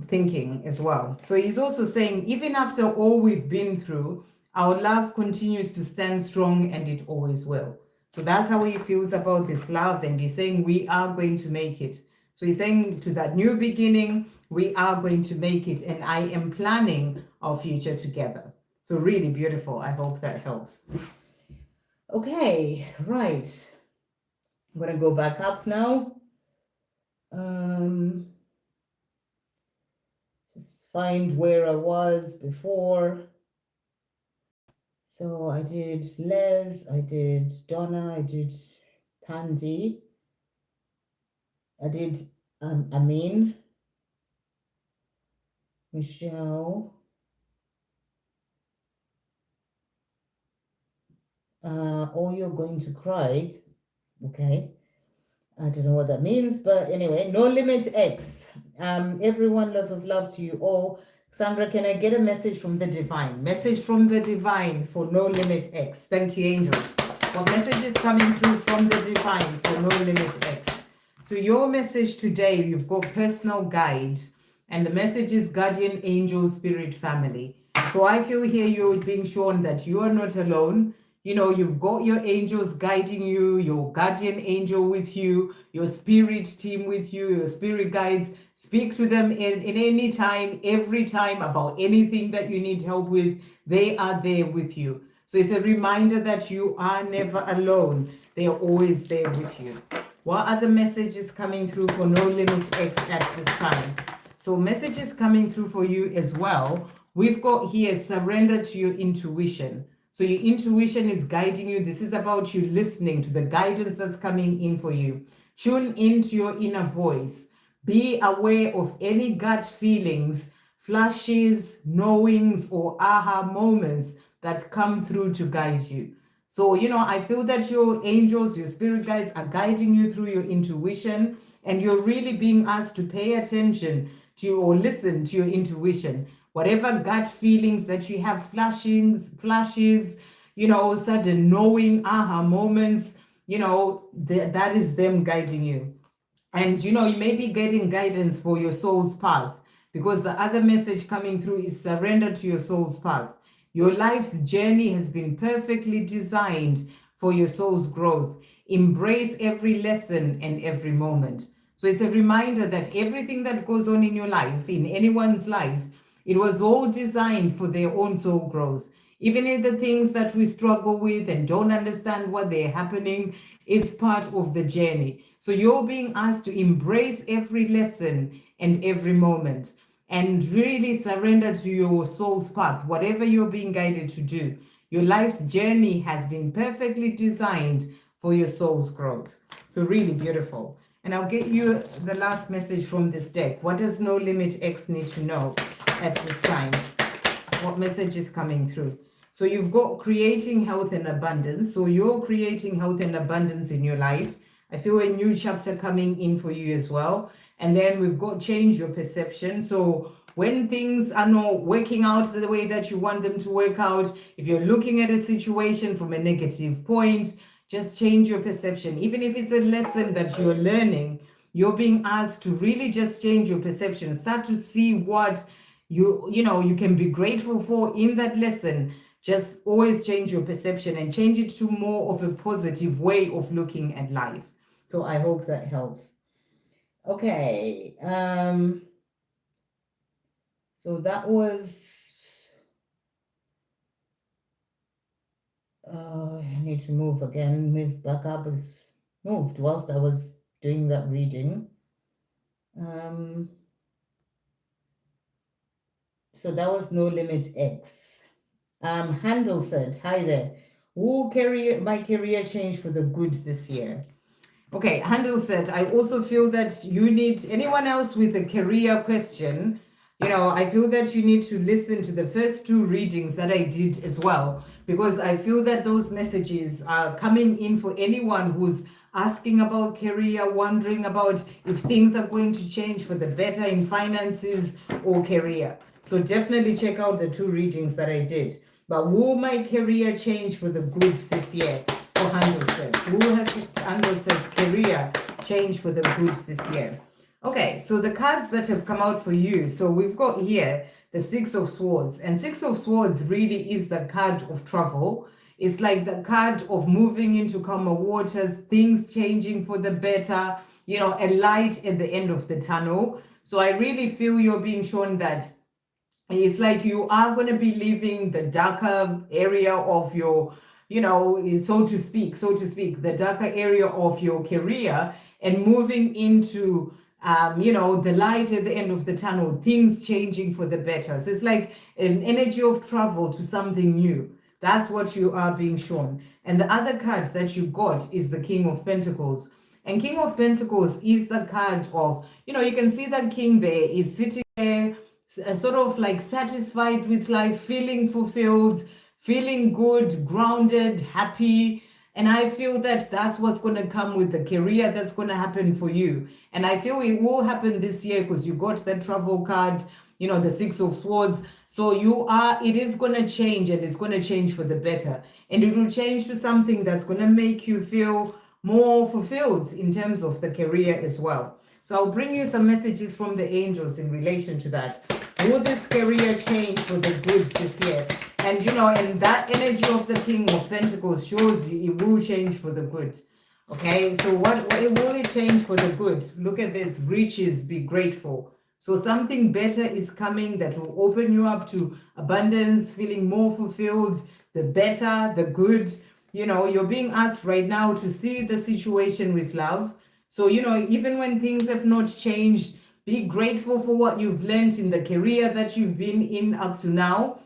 thinking as well? So he's also saying, even after all we've been through, our love continues to stand strong and it always will. So that's how he feels about this love. And he's saying, we are going to make it. So he's saying to that new beginning, we are going to make it. And I am planning our future together. So really beautiful. I hope that helps. Okay, right. I'm going to go back up now. Just find where I was before. So I did Les, I did Donna, I did Tandy, I did Amin, Michelle, oh, you're going to cry. Okay. I don't know what that means, but anyway, No Limit X. Everyone, lots of love to you all. Sandra, can I get a message from the divine? Message from the divine for No Limit X. Thank you, angels. What message is coming through from the divine for No Limit X? So your message today, you've got personal guide, and the message is guardian angel spirit family. So I feel here you're being shown that you are not alone. You know, you've got your angels guiding you, your guardian angel with you, your spirit team with you, your spirit guides. Speak to them in any time, every time about anything that you need help with. They are there with you. So it's a reminder that you are never alone. They are always there with you. What are the messages coming through for No Limit X at this time? So messages coming through for you as well. We've got here, surrender to your intuition. So your intuition is guiding you. This is about you listening to the guidance that's coming in for you. Tune into your inner voice. Be aware of any gut feelings, flashes, knowings, or aha moments that come through to guide you. So, you know, I feel that your angels, your spirit guides are guiding you through your intuition, and you're really being asked to pay attention to or listen to your intuition. Whatever gut feelings that you have, flashes, you know, sudden knowing, aha moments, you know, that is them guiding you. And, you know, you may be getting guidance for your soul's path, because the other message coming through is surrender to your soul's path. Your life's journey has been perfectly designed for your soul's growth. Embrace every lesson and every moment. So it's a reminder that everything that goes on in your life, in anyone's life, it was all designed for their own soul growth. Even if the things that we struggle with and don't understand what they're happening, is part of the journey. So you're being asked to embrace every lesson and every moment, and really surrender to your soul's path, whatever you're being guided to do. Your life's journey has been perfectly designed for your soul's growth. So really beautiful. And I'll get you the last message from this deck. What does No Limit X need to know at this time? What message is coming through? So you've got creating health and abundance. So you're creating health and abundance in your life. I feel a new chapter coming in for you as well. And then we've got change your perception. So when things are not working out the way that you want them to work out, if you're looking at a situation from a negative point, just change your perception. Even if it's a lesson that you're learning, you're being asked to really just change your perception. Start to see what you can be grateful for in that lesson. Just always change your perception and change it to more of a positive way of looking at life. So I hope that helps. Okay. So that was, I need to move again, move back up. It's moved whilst I was doing that reading. So that was No Limit X. Handleset, hi there. Will my career change for the good this year? Okay, Handleset, I also feel that you need, anyone else with a career question, I feel that you need to listen to the first two readings that I did as well, because I feel that those messages are coming in for anyone who's asking about career, wondering about if things are going to change for the better in finances or career. So definitely check out the two readings that I did. But will my career change for the good this year? for Handleset? Who will have Handleset's career change for the good this year? Okay, so the cards that have come out for you. So we've got here the Six of Swords. And Six of Swords really is the card of travel. It's like the card of moving into calmer waters, things changing for the better, you know, a light at the end of the tunnel. So I really feel you're being shown that it's like you are going to be leaving the darker area of your, you know, so to speak, the darker area of your career and moving into, you know, the light at the end of the tunnel, things changing for the better. So it's like an energy of travel to something new. That's what you are being shown. And the other card that you got is the King of Pentacles. And King of Pentacles is the card of, you know, you can see that king there is sitting there, sort of like satisfied with life, feeling fulfilled, feeling good, grounded, happy. And I feel that that's what's going to come with the career that's going to happen for you. And I feel it will happen this year because you got that travel card, you know, the Six of Swords. So it is going to change, and it's going to change for the better. And it will change to something that's going to make you feel more fulfilled in terms of the career as well. So I'll bring you some messages from the angels in relation to that. Will this career change for the good this year? And, you know, and that energy of the King of Pentacles shows you it will change for the good. Okay, so what will it change for the good? Look at this, riches, be grateful. So something better is coming that will open you up to abundance, feeling more fulfilled, the better, the good. You know, you're being asked right now to see the situation with love. So, you know, even when things have not changed, be grateful for what you've learned in the career that you've been in up to now.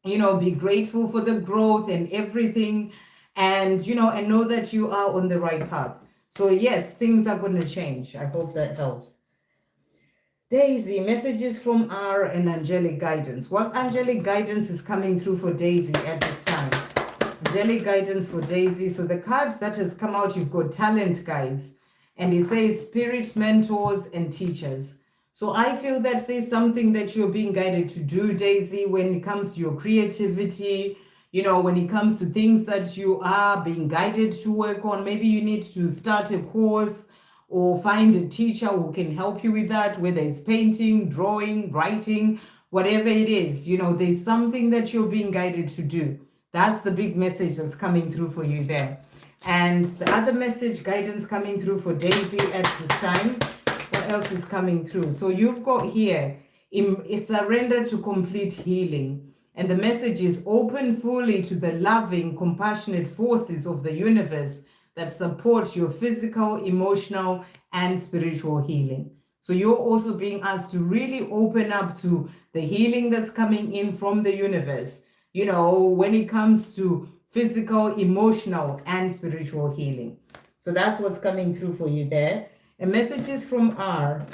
You know, be grateful for the growth and everything. And, you know, and know that you are on the right path. So, yes, things are going to change. I hope that helps. Daisy, messages from R and Angelic Guidance. What Angelic Guidance is coming through for Daisy at this time? Angelic Guidance for Daisy. So the cards that has come out, you've got talent guides. And it says spirit mentors and teachers. So I feel that there's something that you're being guided to do, Daisy, when it comes to your creativity, you know, when it comes to things that you are being guided to work on. Maybe you need to start a course or find a teacher who can help you with that, whether it's painting, drawing, writing, whatever it is. You know, there's something that you're being guided to do. That's the big message that's coming through for you there. And the other message, guidance coming through for Daisy at this time. What else is coming through? So you've got here, a surrender to complete healing. And the message is open fully to the loving, compassionate forces of the universe that support your physical, emotional, and spiritual healing. So you're also being asked to really open up to the healing that's coming in from the universe, you know, when it comes to physical, emotional, and spiritual healing. So that's what's coming through for you there. And messages from R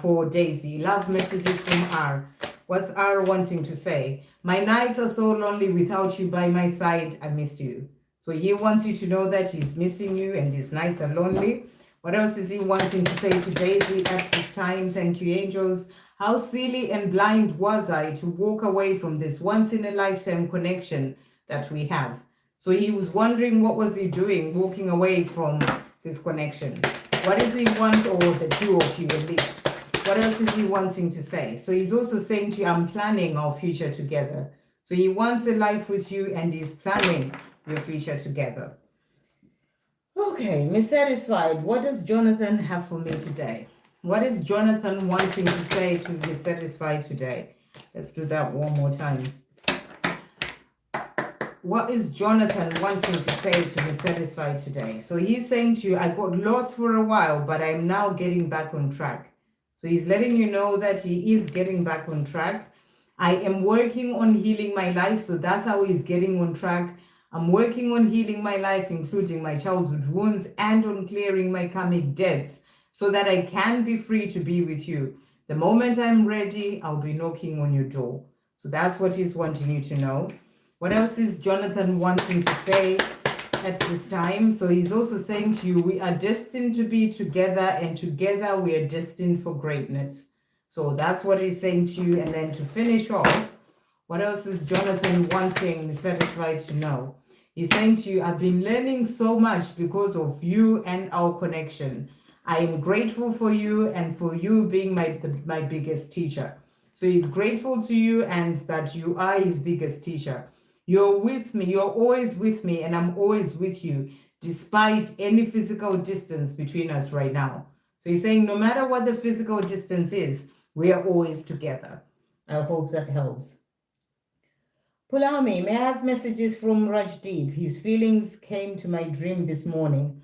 for Daisy. Love messages from R. What's R wanting to say? My nights are so lonely without you by my side. I miss you. So he wants you to know that he's missing you and his nights are lonely. What else is he wanting to say to Daisy at this time? Thank you, angels. How silly and blind was I to walk away from this once-in-a-lifetime connection that we have. So he was wondering, what was he doing walking away from this connection? What does he want, or the two of you at least? What else is he wanting to say? So he's also saying to you, I'm planning our future together. So he wants a life with you and he's planning your future together. Okay, Miss Satisfied, what does Jonathan have for me today? What is Jonathan wanting to say to Miss Satisfied today? Let's do that one more time. What is Jonathan wanting to say to Miss Satisfied today? So he's saying to you, I got lost for a while, but I'm now getting back on track. So he's letting you know that he is getting back on track. I am working on healing my life. So that's how he's getting on track. I'm working on healing my life, including my childhood wounds, and on clearing my karmic debts so that I can be free to be with you. The moment I'm ready, I'll be knocking on your door. So that's what he's wanting you to know. What else is Jonathan wanting to say at this time? So he's also saying to you, we are destined to be together, and together we are destined for greatness. So that's what he's saying to you. And then to finish off, what else is Jonathan wanting Satisfied to know? He's saying to you, I've been learning so much because of you and our connection. I am grateful for you and for you being my biggest teacher. So he's grateful to you and that you are his biggest teacher. You're with me, you're always with me, and I'm always with you, despite any physical distance between us right now. So he's saying, no matter what the physical distance is, we are always together. I hope that helps. Pulami, may I have messages from Rajdeep? His feelings came to my dream this morning.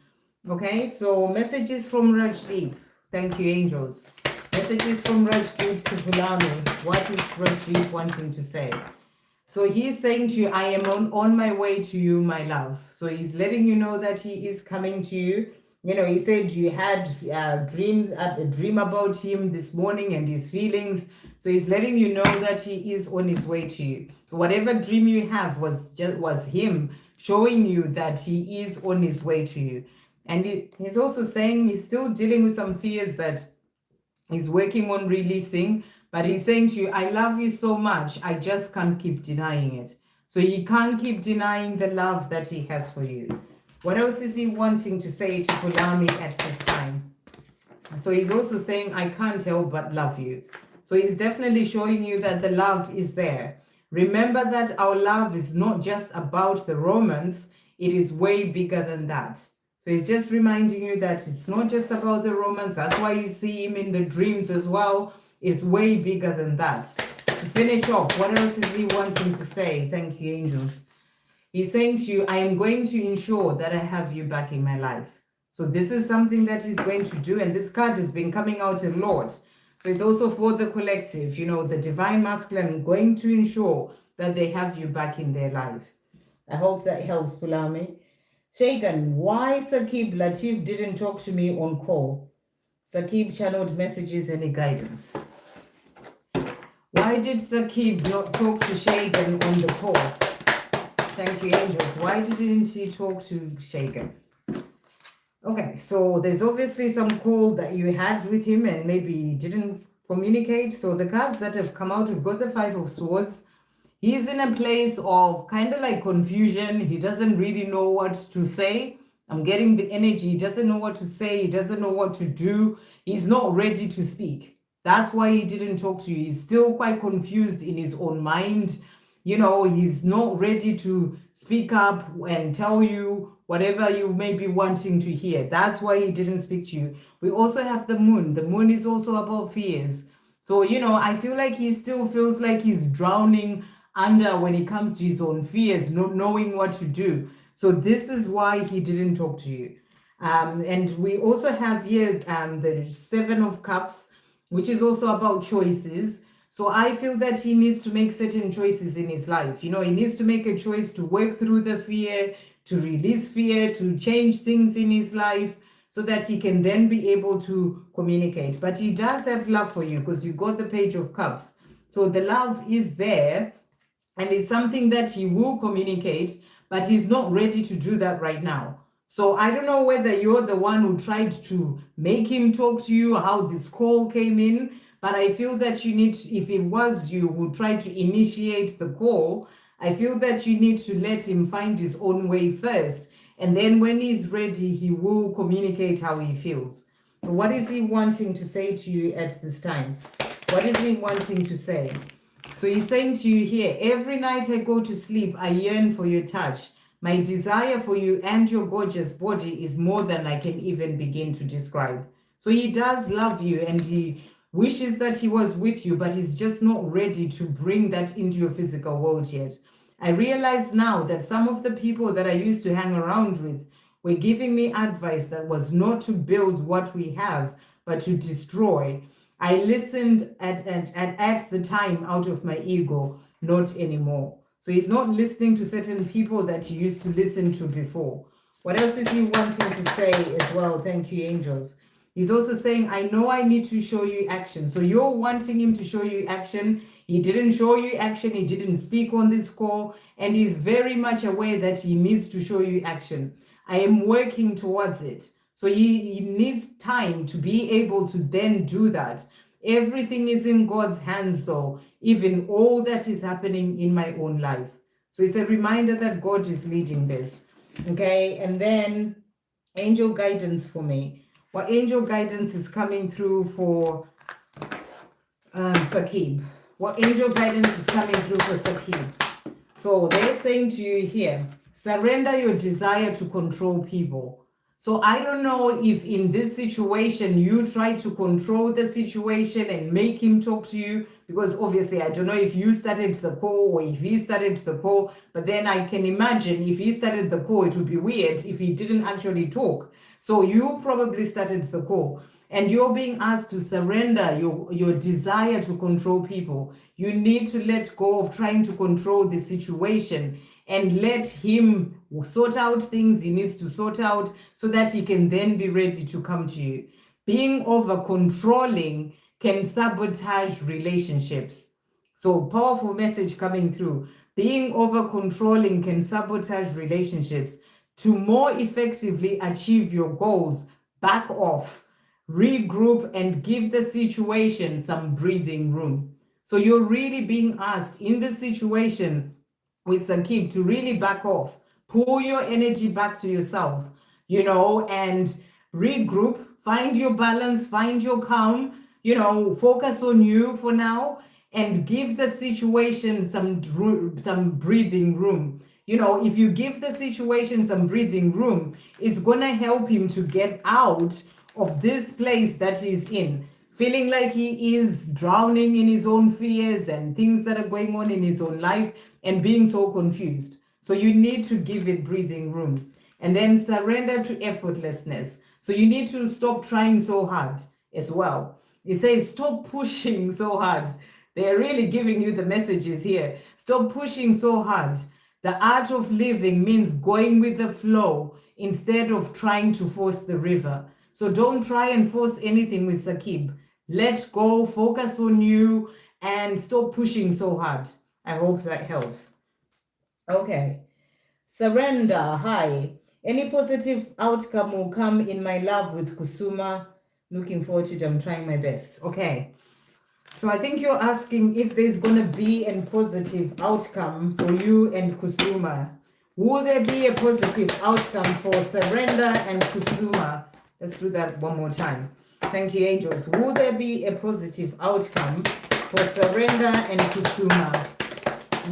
Okay, so messages from Rajdeep. Thank you, angels. Messages from Rajdeep to Pulami. What is Rajdeep wanting to say? So he's saying to you, I am on my way to you, my love. So he's letting you know that he is coming to you. You know, he said you had a dream about him this morning and his feelings. So he's letting you know that he is on his way to you. So whatever dream you have was him showing you that he is on his way to you. And he's also saying he's still dealing with some fears that he's working on releasing, but he's saying to you, I love you so much, I just can't keep denying it. So he can't keep denying the love that he has for you. What else is he wanting to say to Pulami at this time? So he's also saying, I can't help but love you. So he's definitely showing you that the love is there. Remember that our love is not just about the romance, it is way bigger than that. So he's just reminding you that it's not just about the romance. That's why you see him in the dreams as well. It's way bigger than that. To finish off, what else is he wanting to say? Thank you, angels. He's saying to you, I am going to ensure that I have you back in my life. So this is something that he's going to do. And this card has been coming out a lot. So it's also for the collective, you know, the divine masculine going to ensure that they have you back in their life. I hope that helps, Pulami. Shagan, why Sakib Latif didn't talk to me on call? Sakib channeled messages, any guidance? Why did Sakib not talk to Shagan on the call? Thank you, angels. Why didn't he talk to Shagan? Okay, so there's obviously some call that you had with him and maybe didn't communicate. So the cards that have come out, we've got the Five of Swords. He's in a place of kind of like confusion. He doesn't really know what to say. I'm getting the energy. He doesn't know what to say. He doesn't know what to do. He's not ready to speak. That's why he didn't talk to you. He's still quite confused in his own mind. You know, he's not ready to speak up and tell you whatever you may be wanting to hear. That's why he didn't speak to you. We also have the moon. The moon is also about fears. So, you know, I feel like he still feels like he's drowning under when it comes to his own fears, not knowing what to do. So this is why he didn't talk to you. And we also have here the Seven of Cups, which is also about choices. So I feel that he needs to make certain choices in his life. You know, he needs to make a choice to work through the fear, to release fear, to change things in his life so that he can then be able to communicate. But he does have love for you because you got the Page of Cups. So the love is there. And it's something that he will communicate, but he's not ready to do that right now. So I don't know whether you're the one who tried to make him talk to you, how this call came in, but I feel that you need, if it was you who tried to initiate the call, I feel that you need to let him find his own way first. And then when he's ready, he will communicate how he feels. So what is he wanting to say to you at this time? What is he wanting to say? So he's saying to you here, every night I go to sleep, I yearn for your touch. My desire for you and your gorgeous body is more than I can even begin to describe. So he does love you and he wishes that he was with you, but he's just not ready to bring that into your physical world yet. I realize now that some of the people that I used to hang around with were giving me advice that was not to build what we have, but to destroy. I listened at the time out of my ego, not anymore. So he's not listening to certain people that he used to listen to before. What else is he wanting to say as well? Thank you, angels. He's also saying, I know I need to show you action. So you're wanting him to show you action. He didn't show you action. He didn't speak on this call. And he's very much aware that he needs to show you action. I am working towards it. So he needs time to be able to then do that. Everything is in God's hands though, even all that is happening in my own life. So it's a reminder that God is leading this. Okay, and then angel guidance for me. What angel guidance is coming through for Sakib? What angel guidance is coming through for Sakib? So they're saying to you here, surrender your desire to control people. So I don't know if in this situation you try to control the situation and make him talk to you, because obviously I don't know if you started the call or if he started the call, but then I can imagine if he started the call, it would be weird if he didn't actually talk. So you probably started the call and you're being asked to surrender your desire to control people. You need to let go of trying to control the situation and let him sort out things he needs to sort out so that he can then be ready to come to you. Being over controlling can sabotage relationships. So powerful message coming through. Being over controlling can sabotage relationships. To more effectively achieve your goals, back off, regroup, and give the situation some breathing room. So you're really being asked in the situation with Sakib to really back off, pull your energy back to yourself, and regroup, find your balance, find your calm, focus on you for now and give the situation some breathing room. If you give the situation some breathing room, it's gonna help him to get out of this place that he's in, feeling like he is drowning in his own fears and things that are going on in his own life and being so confused. So you need to give it breathing room. And then surrender to effortlessness. So you need to stop trying so hard as well. It says stop pushing so hard. They're really giving you the messages here. Stop pushing so hard. The art of living means going with the flow instead of trying to force the river. So don't try and force anything with Sakib. Let go, focus on you, and stop pushing so hard. I hope that helps. Okay. Surrender. Hi. Any positive outcome will come in my love with Kusuma. Looking forward to it. I'm trying my best. Okay. So I think you're asking if there's going to be a positive outcome for you and Kusuma. Will there be a positive outcome for Surrender and Kusuma? Let's do that one more time. Thank you, angels. Will there be a positive outcome for Surrender and Kusuma?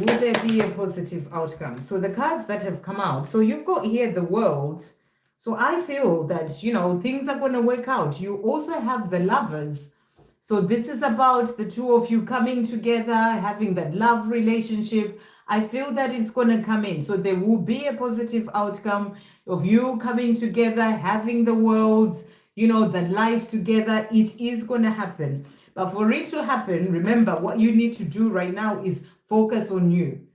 Will there be a positive outcome? So the cards that have come out. So you've got here the World. So I feel that, things are going to work out. You also have the Lovers. So this is about the two of you coming together, having that love relationship. I feel that it's going to come in. So there will be a positive outcome of you coming together, having the worlds, that life together. It is going to happen. But for it to happen, remember what you need to do right now is focus on you.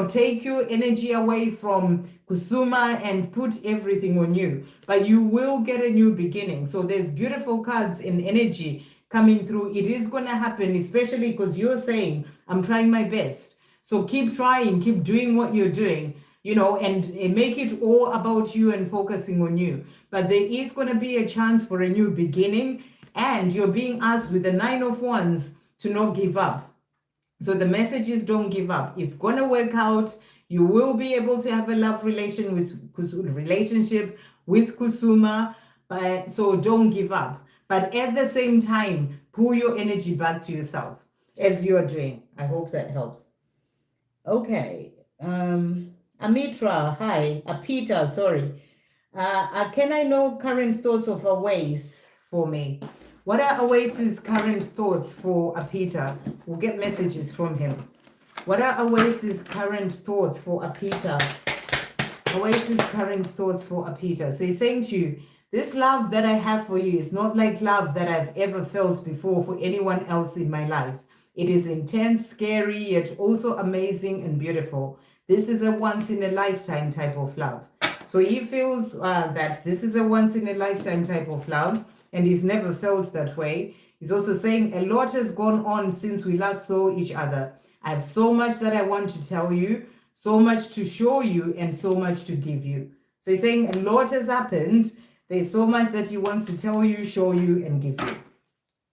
Take your energy away from Kusuma and put everything on you. But you will get a new beginning. So there's beautiful cards in energy coming through. It is going to happen, especially because you're saying, I'm trying my best. So keep trying, keep doing what you're doing, and make it all about you and focusing on you. But there is going to be a chance for a new beginning, and you're being asked with the 9 of Wands to not give up. So the message is don't give up. It's going to work out. You will be able to have a love relationship with Kusuma, but so don't give up. But at the same time, pull your energy back to yourself as you're doing. I hope that helps. Okay. Amitra, hi. Apita, sorry. Can I know current thoughts of Awais for me? What are Awais' current thoughts for Apita? We'll get messages from him. What are Awais' current thoughts for Apita? Awais' current thoughts for Apita. So he's saying to you, this love that I have for you is not like love that I've ever felt before for anyone else in my life. It is intense, scary, yet also amazing and beautiful. This is a once-in-a-lifetime type of love. So he feels that this is a once-in-a-lifetime type of love, and he's never felt that way. He's also saying a lot has gone on since we last saw each other. I have so much that I want to tell you, so much to show you, and so much to give you. So he's saying a lot has happened. There's so much that he wants to tell you, show you, and give you.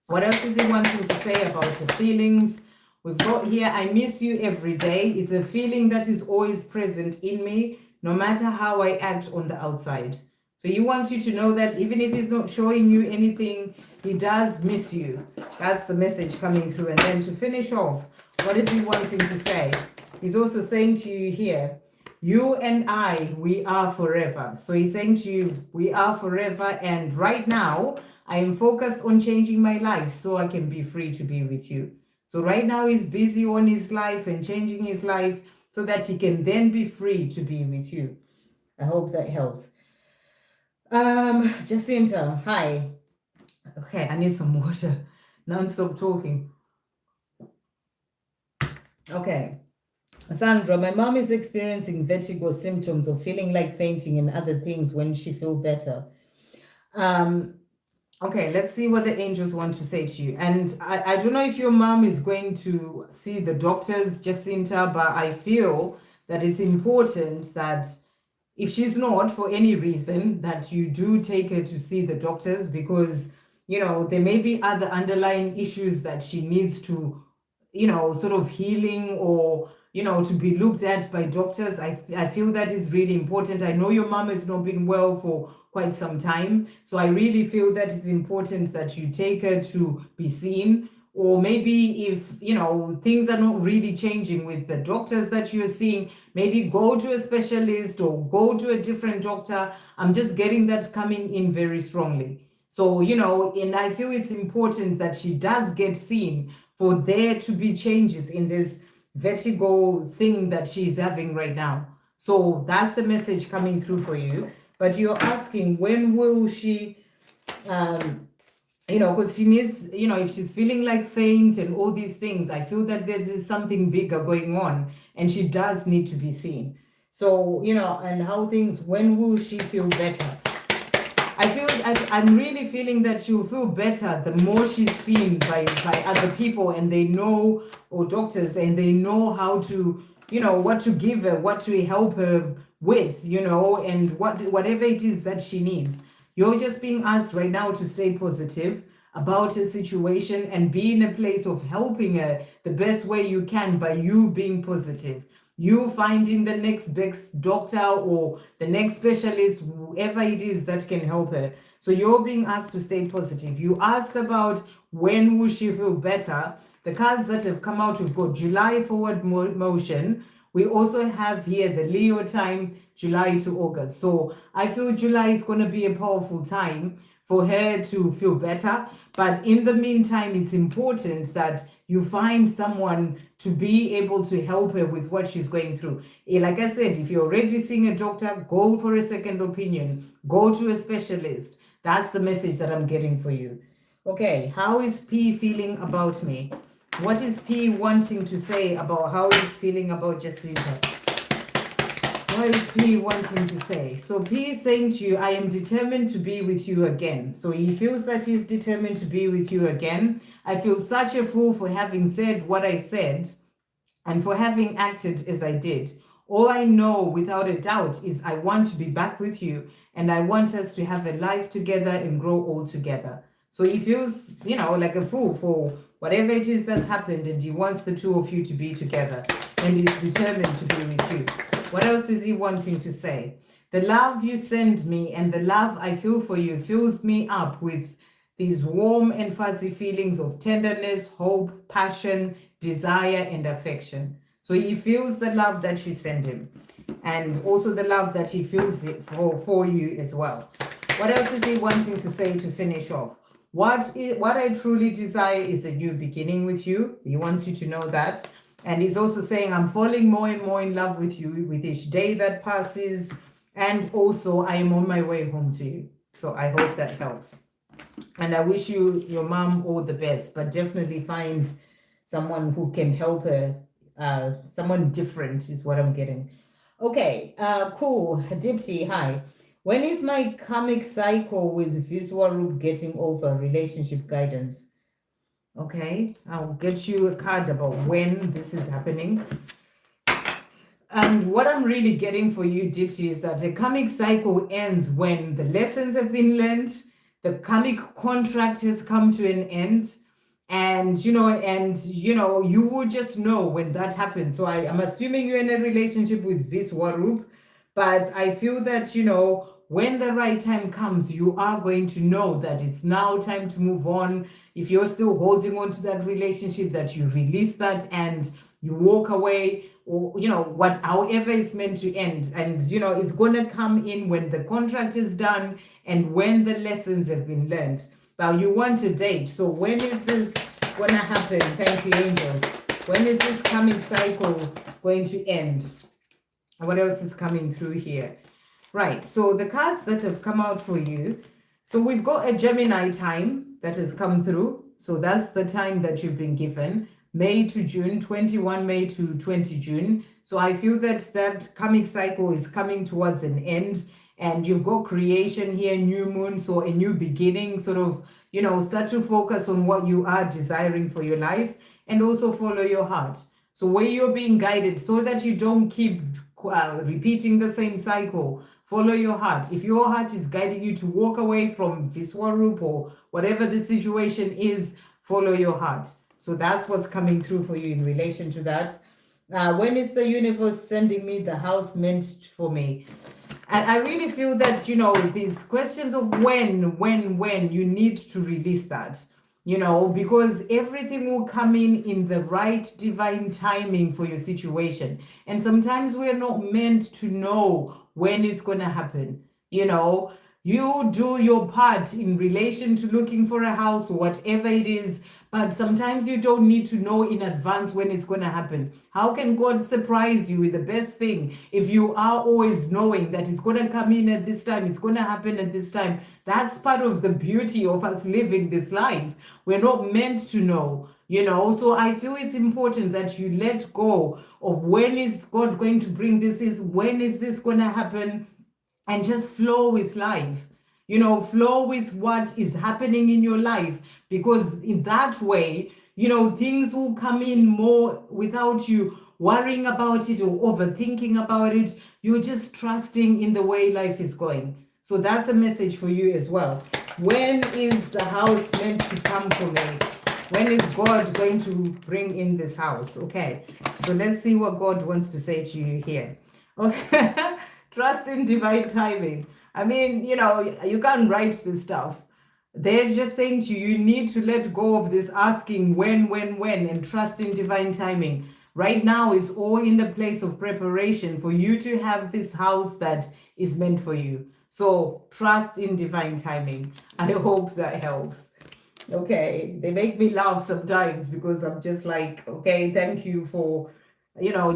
What else is he wanting to say about the feelings We've got here, I miss you every day. It's a feeling that is always present in me, no matter how I act on the outside. So he wants you to know that even if he's not showing you anything, he does miss you. That's the message coming through. And then to finish off, what is he wanting to say? He's also saying to you here, you and I, we are forever. So he's saying to you, we are forever. And right now, I am focused on changing my life so I can be free to be with you. So right now, he's busy on his life and changing his life so that he can then be free to be with you. I hope that helps. Jacinta, hi. Okay, I need some water. Non-stop talking. Okay. Sandra, my mom is experiencing vertigo symptoms of feeling like fainting and other things when she feels better. Okay, let's see what the angels want to say to you. And I don't know if your mom is going to see the doctors, Jacinta, but I feel that it's important that if she's not for any reason, that you do take her to see the doctors, because, you know, there may be other underlying issues that she needs to, you know, sort of healing or, you know, to be looked at by doctors. I feel that is really important. I know your mom has not been well for quite some time, so I really feel that it's important that you take her to be seen. Or maybe if, you know, things are not really changing with the doctors that you're seeing, maybe go to a specialist or go to a different doctor. I'm just getting that coming in very strongly. So, you know, and I feel it's important that she does get seen for there to be changes in this vertigo thing that she's having right now. So that's the message coming through for you. But you're asking, when will she, you know, because she needs, you know, if she's feeling like faint and all these things, I feel that there is something bigger going on and she does need to be seen. So, you know, and how things, when will she feel better? I'm really feeling that she'll feel better the more she's seen by other people, and they know, or doctors, and they know how to, you know, what to give her, what to help her with, you know, and whatever it is that she needs. You're just being asked right now to stay positive about her situation and be in a place of helping her the best way you can by you being positive. You finding the next best doctor or the next specialist, whoever it is that can help her. So you're being asked to stay positive. You asked about when will she feel better. The cards that have come out, we've got July forward motion. We also have here the Leo time, July to August. So I feel July is going to be a powerful time for her to feel better. But in the meantime, it's important that you find someone to be able to help her with what she's going through. Like I said, if you're already seeing a doctor, go for a second opinion. Go to a specialist. That's the message that I'm getting for you. Okay, how is P feeling about me? What is P wanting to say about how he's feeling about Jacinta? What is P wanting to say? So P is saying to you, I am determined to be with you again. So he feels that he's determined to be with you again. I feel such a fool for having said what I said and for having acted as I did. All I know without a doubt is I want to be back with you, and I want us to have a life together and grow all together. So he feels, you know, like a fool for whatever it is that's happened, and he wants the two of you to be together, and he's determined to be with you. What else is he wanting to say? The love you send me and the love I feel for you fills me up with these warm and fuzzy feelings of tenderness, hope, passion, desire, and affection. So he feels the love that you send him, and also the love that he feels it for you as well. What else is he wanting to say to finish off? What I truly desire is a new beginning with you. He wants you to know that. And he's also saying, I'm falling more and more in love with you with each day that passes. And also, I am on my way home to you. So I hope that helps. And I wish you, your mom, all the best, but definitely find someone who can help her. Someone different is what I'm getting. Okay, cool. Dipti, hi. When is my karmic cycle with Viswarup getting over? Relationship guidance. Okay, I'll get you a card about when this is happening. And what I'm really getting for you, Dipti, is that the karmic cycle ends when the lessons have been learned, the karmic contract has come to an end, And you will just know when that happens. So I'm assuming you're in a relationship with Viswarup, but I feel that when the right time comes, you are going to know that it's now time to move on. If you're still holding on to that relationship, that you release that and you walk away, or however it's meant to end. And it's going to come in when the contract is done and when the lessons have been learned. Now you want a date. So when is this going to happen? Thank you, angels. When is this coming cycle going to end? What else is coming through here? Right. So the cards that have come out for you. So we've got a Gemini time that has come through. So that's the time that you've been given. May to June, 21 May to 20 June. So I feel that coming cycle is coming towards an end. And you've got creation here, new moon, so a new beginning, sort of, start to focus on what you are desiring for your life and also follow your heart. So where you're being guided so that you don't keep repeating the same cycle, follow your heart. If your heart is guiding you to walk away from Viswarup or whatever the situation is, follow your heart. So that's what's coming through for you in relation to that. When is the universe sending me the house meant for me? I really feel that, these questions of when, you need to release that, because everything will come in the right divine timing for your situation. And sometimes we're not meant to know when it's going to happen. You do your part in relation to looking for a house or whatever it is, but sometimes you don't need to know in advance when it's going to happen. How can God surprise you with the best thing if you are always knowing that it's going to come in at this time, it's going to happen at this time? That's part of the beauty of us living this life. We're not meant to know, So I feel it's important that you let go of when is God going to bring this, when is this going to happen, and just flow with life. Flow with what is happening in your life, because in that way, things will come in more without you worrying about it or overthinking about it. You're just trusting in the way life is going. So that's a message for you as well. When is the house meant to come for me? When is God going to bring in this house? Okay, so let's see what God wants to say to you here. Okay, trust in divine timing. I mean, you can't write this stuff. They're just saying to you, you need to let go of this asking when, and trust in divine timing. Right now is all in the place of preparation for you to have this house that is meant for you. So trust in divine timing. I hope that helps. Okay, they make me laugh sometimes because I'm just like, okay, thank you for,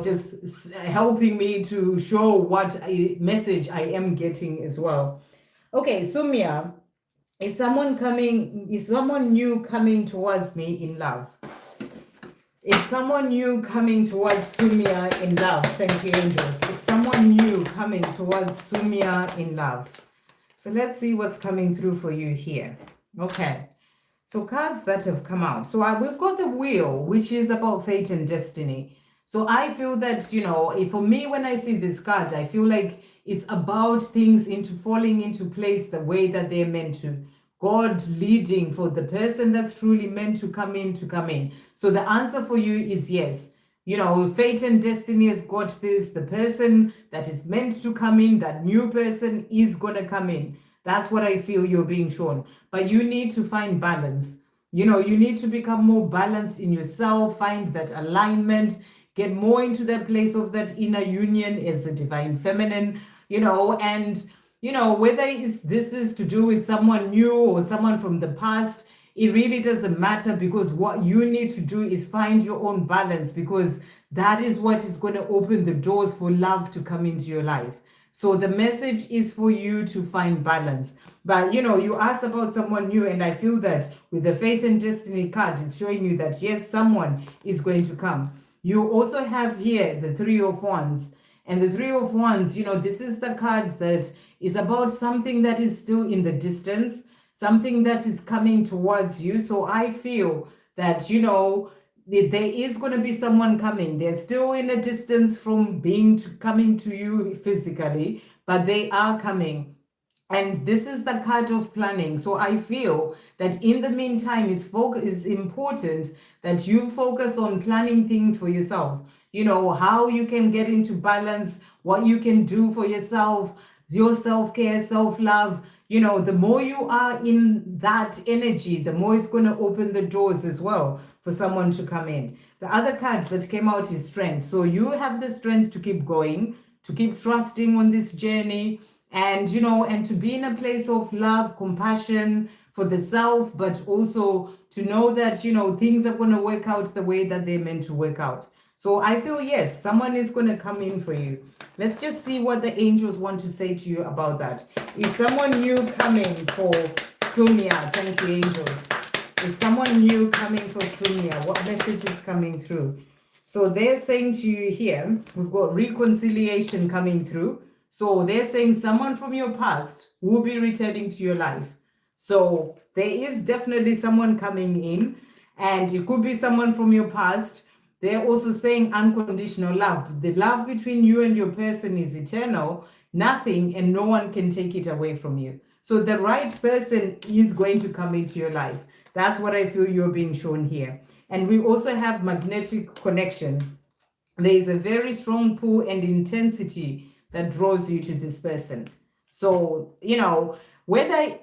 just helping me to show what message I am getting as well. Okay, Sumia, is someone new coming towards me in love? Is someone new coming towards Sumia in love? Thank you, angels. Is someone new coming towards Sumia in love? So let's see what's coming through for you here. Okay. So cards that have come out. So we've got the wheel, which is about fate and destiny. So I feel that, for me, when I see this card, I feel like it's about things falling into place the way that they're meant to. God leading for the person that's truly meant to come in. So the answer for you is yes. Fate and destiny has got this. The person that is meant to come in, that new person is going to come in. That's what I feel you're being shown. But you need to find balance. You need to become more balanced in yourself, find that alignment, get more into that place of that inner union as a divine feminine, and, whether this is to do with someone new or someone from the past, it really doesn't matter, because what you need to do is find your own balance, because that is what is going to open the doors for love to come into your life. So the message is for you to find balance. But, you asked about someone new, and I feel that with the fate and destiny card, it's showing you that, yes, someone is going to come. You also have here the Three of Wands. And the Three of Wands, this is the card that is about something that is still in the distance, something that is coming towards you. So I feel that, there is going to be someone coming. They're still in a distance from coming to you physically, but they are coming. And this is the card of planning. So I feel that in the meantime, it's important that you focus on planning things for yourself. You know, how you can get into balance, what you can do for yourself, your self-care, self-love. You know, the more you are in that energy, the more it's going to open the doors as well for someone to come in. The other card that came out is strength. So you have the strength to keep going, to keep trusting on this journey, and you know, and to be in a place of love, compassion for the self, but also to know that, you know, things are going to work out the way that they're meant to work out. So I feel, yes, someone is going to come in for you. Let's just see what the angels want to say to you about that. Is someone new coming for Sumia? Thank you, angels. Is someone new coming for Sumia? What message is coming through? So they're saying to you here, we've got reconciliation coming through. So they're saying someone from your past will be returning to your life. So there is definitely someone coming in, and it could be someone from your past. They're also saying unconditional love. The love between you and your person is eternal. Nothing and no one can take it away from you. So the right person is going to come into your life. That's what I feel you're being shown here. And we also have magnetic connection. There is a very strong pull and intensity that draws you to this person. So, you know, whether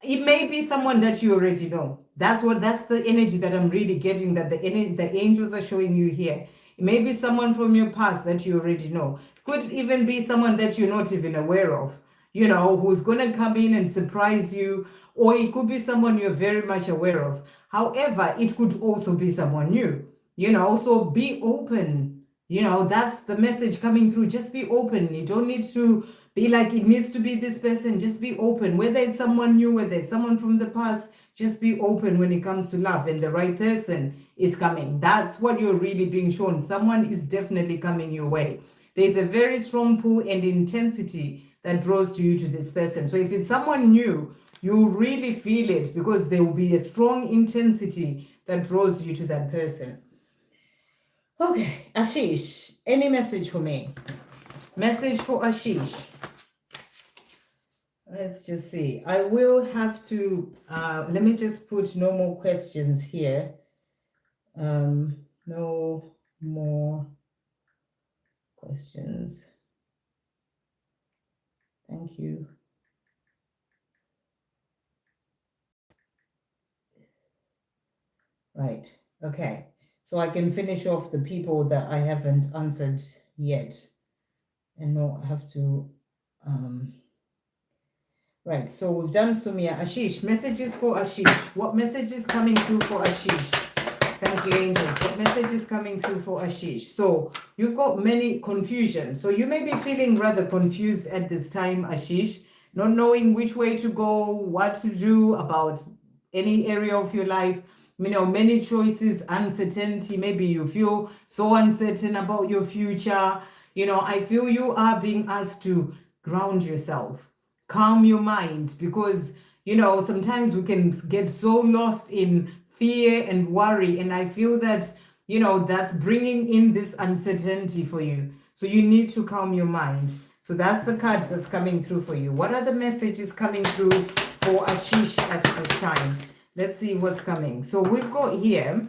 it may be someone that you already know. That's the energy that I'm really getting, that the angels are showing you here. It may be someone from your past that you already know. Could even be someone that you're not even aware of, you know, who's going to come in and surprise you, or it could be someone you're very much aware of. However, it could also be someone new, you know, so be open. You know, that's the message coming through. Just be open. You don't need to be like it needs to be this person. Just be open. Whether it's someone new, whether it's someone from the past, just be open when it comes to love, and the right person is coming. That's what you're really being shown. Someone is definitely coming your way. There's a very strong pull and intensity that draws to you to this person. So if it's someone new, you really feel it, because there will be a strong intensity that draws you to that person. Okay, Ashish, any message for me? Message for Ashish. Let's just see. I will have to, let me just put no more questions here. No more questions. Thank you. Right, okay. So I can finish off the people that I haven't answered yet and not have to, right, so we've done Sumia. Ashish, messages for Ashish. What message is coming through for Ashish? Thank you, angels. What message is coming through for Ashish? So you've got many confusion. So you may be feeling rather confused at this time, Ashish, not knowing which way to go, what to do about any area of your life. You know, many choices, uncertainty. Maybe you feel so uncertain about your future. You know, I feel you are being asked to ground yourself, calm your mind, because, you know, sometimes we can get so lost in fear and worry. And I feel that, you know, that's bringing in this uncertainty for you. So you need to calm your mind. So that's the cards that's coming through for you. What are the messages coming through for Ashish at this time? Let's see what's coming. So we've got here,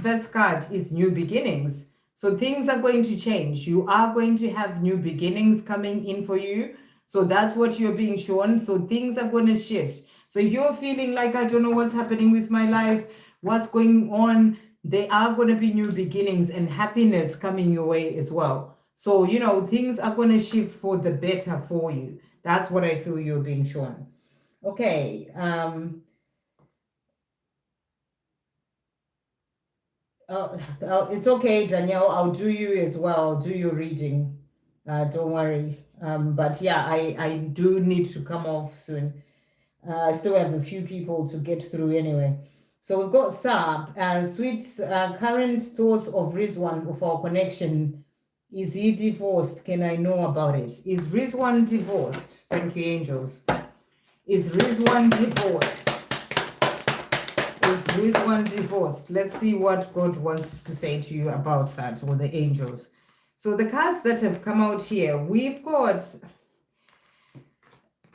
first card is new beginnings. So things are going to change. You are going to have new beginnings coming in for you. So that's what you're being shown. So things are going to shift. So if you're feeling like, I don't know what's happening with my life, what's going on, there are going to be new beginnings and happiness coming your way as well. So, you know, things are going to shift for the better for you. That's what I feel you're being shown. Okay. It's okay, Danielle. I'll do you as well. I'll do your reading. Don't worry. But yeah, I do need to come off soon. I still have a few people to get through anyway. So we've got Saab. Sweet current thoughts of Rizwan of our connection. Is he divorced? Can I know about it? Is Rizwan divorced? Thank you, angels. Is Rizwan divorced? Is Rizwan divorced? Let's see what God wants to say to you about that, or the angels. So the cards that have come out here, we've got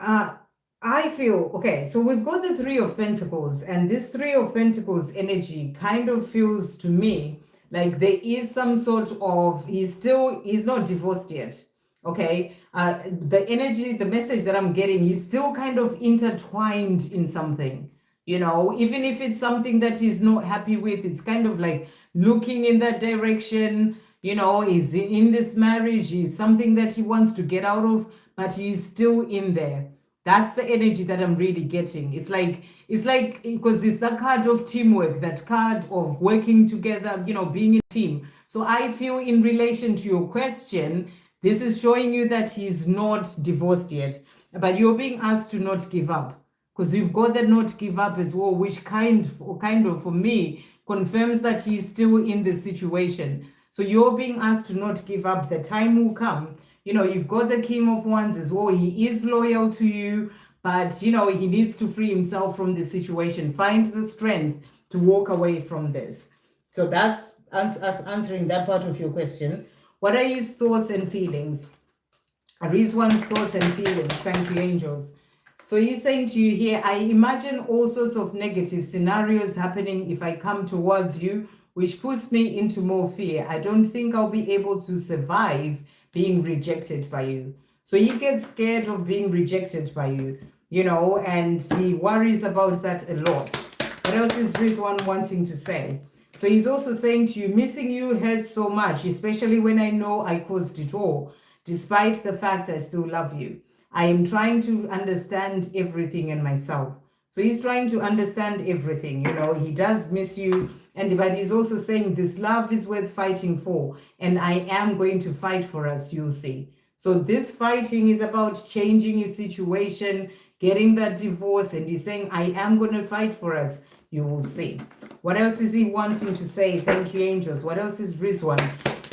I feel okay. So we've got the Three of Pentacles, and this Three of Pentacles energy kind of feels to me like there is some sort of he's not divorced yet. Okay, the energy, the message that I'm getting, he's still kind of intertwined in something. You know, even if it's something that he's not happy with, it's kind of like looking in that direction. You know, he's in this marriage, it's something that he wants to get out of, but he's still in there. That's the energy that I'm really getting. It's like because it's the card of teamwork, that card of working together, you know, being a team. So I feel in relation to your question, this is showing you that he's not divorced yet, but you're being asked to not give up, because you've got the not give up as well, which kind of for me confirms that he's still in the situation. So you're being asked to not give up. The time will come. You know, you've got the King of Wands as well. He is loyal to you, but you know, he needs to free himself from the situation. Find the strength to walk away from this. So that's us answering that part of your question. What are his thoughts and feelings? Rizwan's thoughts and feelings. Thank you, angels. So he's saying to you here, I imagine all sorts of negative scenarios happening if I come towards you, which puts me into more fear. I don't think I'll be able to survive being rejected by you. So he gets scared of being rejected by you, you know, and he worries about that a lot. What else is Rizwan wanting to say? So he's also saying to you, missing you hurts so much, especially when I know I caused it all, despite the fact I still love you. I am trying to understand everything in myself. So he's trying to understand everything, you know, he does miss you. And but he's also saying this love is worth fighting for, and I am going to fight for us, you'll see. So this fighting is about changing his situation, getting that divorce, and he's saying, I am going to fight for us, you will see. What else is he wanting to say? Thank you, angels. What else is Rizwan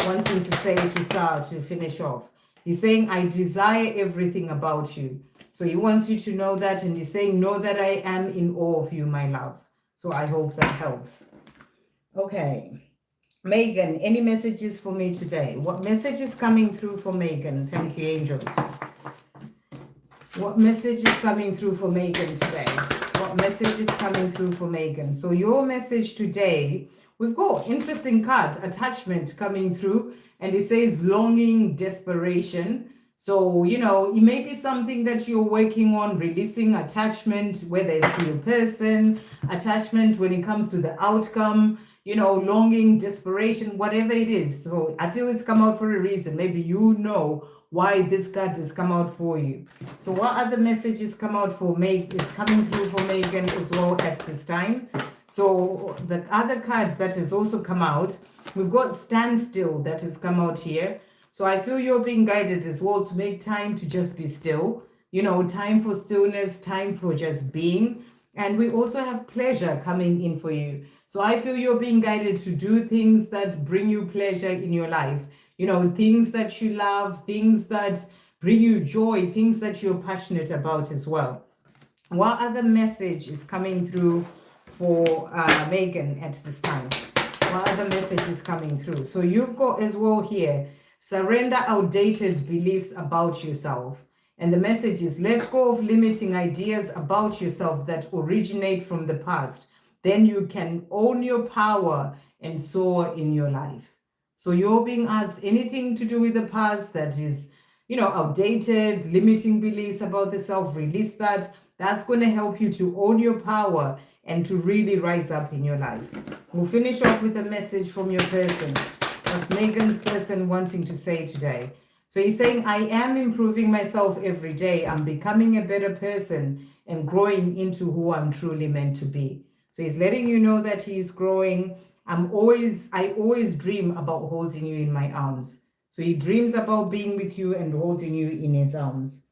wanting to say to start, to finish off? He's saying, I desire everything about you. So he wants you to know that, and he's saying, know that I am in awe of you, my love. So I hope that helps. Okay. Megan, any messages for me today? What message is coming through for Megan? Thank you, angels. What message is coming through for Megan today? What message is coming through for Megan? So your message today, we've got interesting card, attachment coming through, and it says longing, desperation. So, you know, it may be something that you're working on, releasing attachment, whether it's to your person, attachment when it comes to the outcome, you know, longing, desperation, whatever it is. So I feel it's come out for a reason. Maybe you know why this card has come out for you. So what other messages come out for Megan is coming through for Megan as well at this time? So the other cards that has also come out, we've got standstill that has come out here. So I feel you're being guided as well to make time to just be still, you know, time for stillness, time for just being. And we also have pleasure coming in for you. So I feel you're being guided to do things that bring you pleasure in your life. You know, things that you love, things that bring you joy, things that you're passionate about as well. What other message is coming through for Megan at this time? What other message is coming through? So you've got as well here, surrender outdated beliefs about yourself. And the message is let go of limiting ideas about yourself that originate from the past. Then you can own your power and soar in your life. So you're being asked anything to do with the past that is, you know, outdated, limiting beliefs about the self, release that. That's going to help you to own your power and to really rise up in your life. We'll finish off with a message from your person. That's Megan's person wanting to say today. So he's saying, I am improving myself every day. I'm becoming a better person and growing into who I'm truly meant to be. So he's letting you know that he's growing. I always dream about holding you in my arms. So he dreams about being with you and holding you in his arms.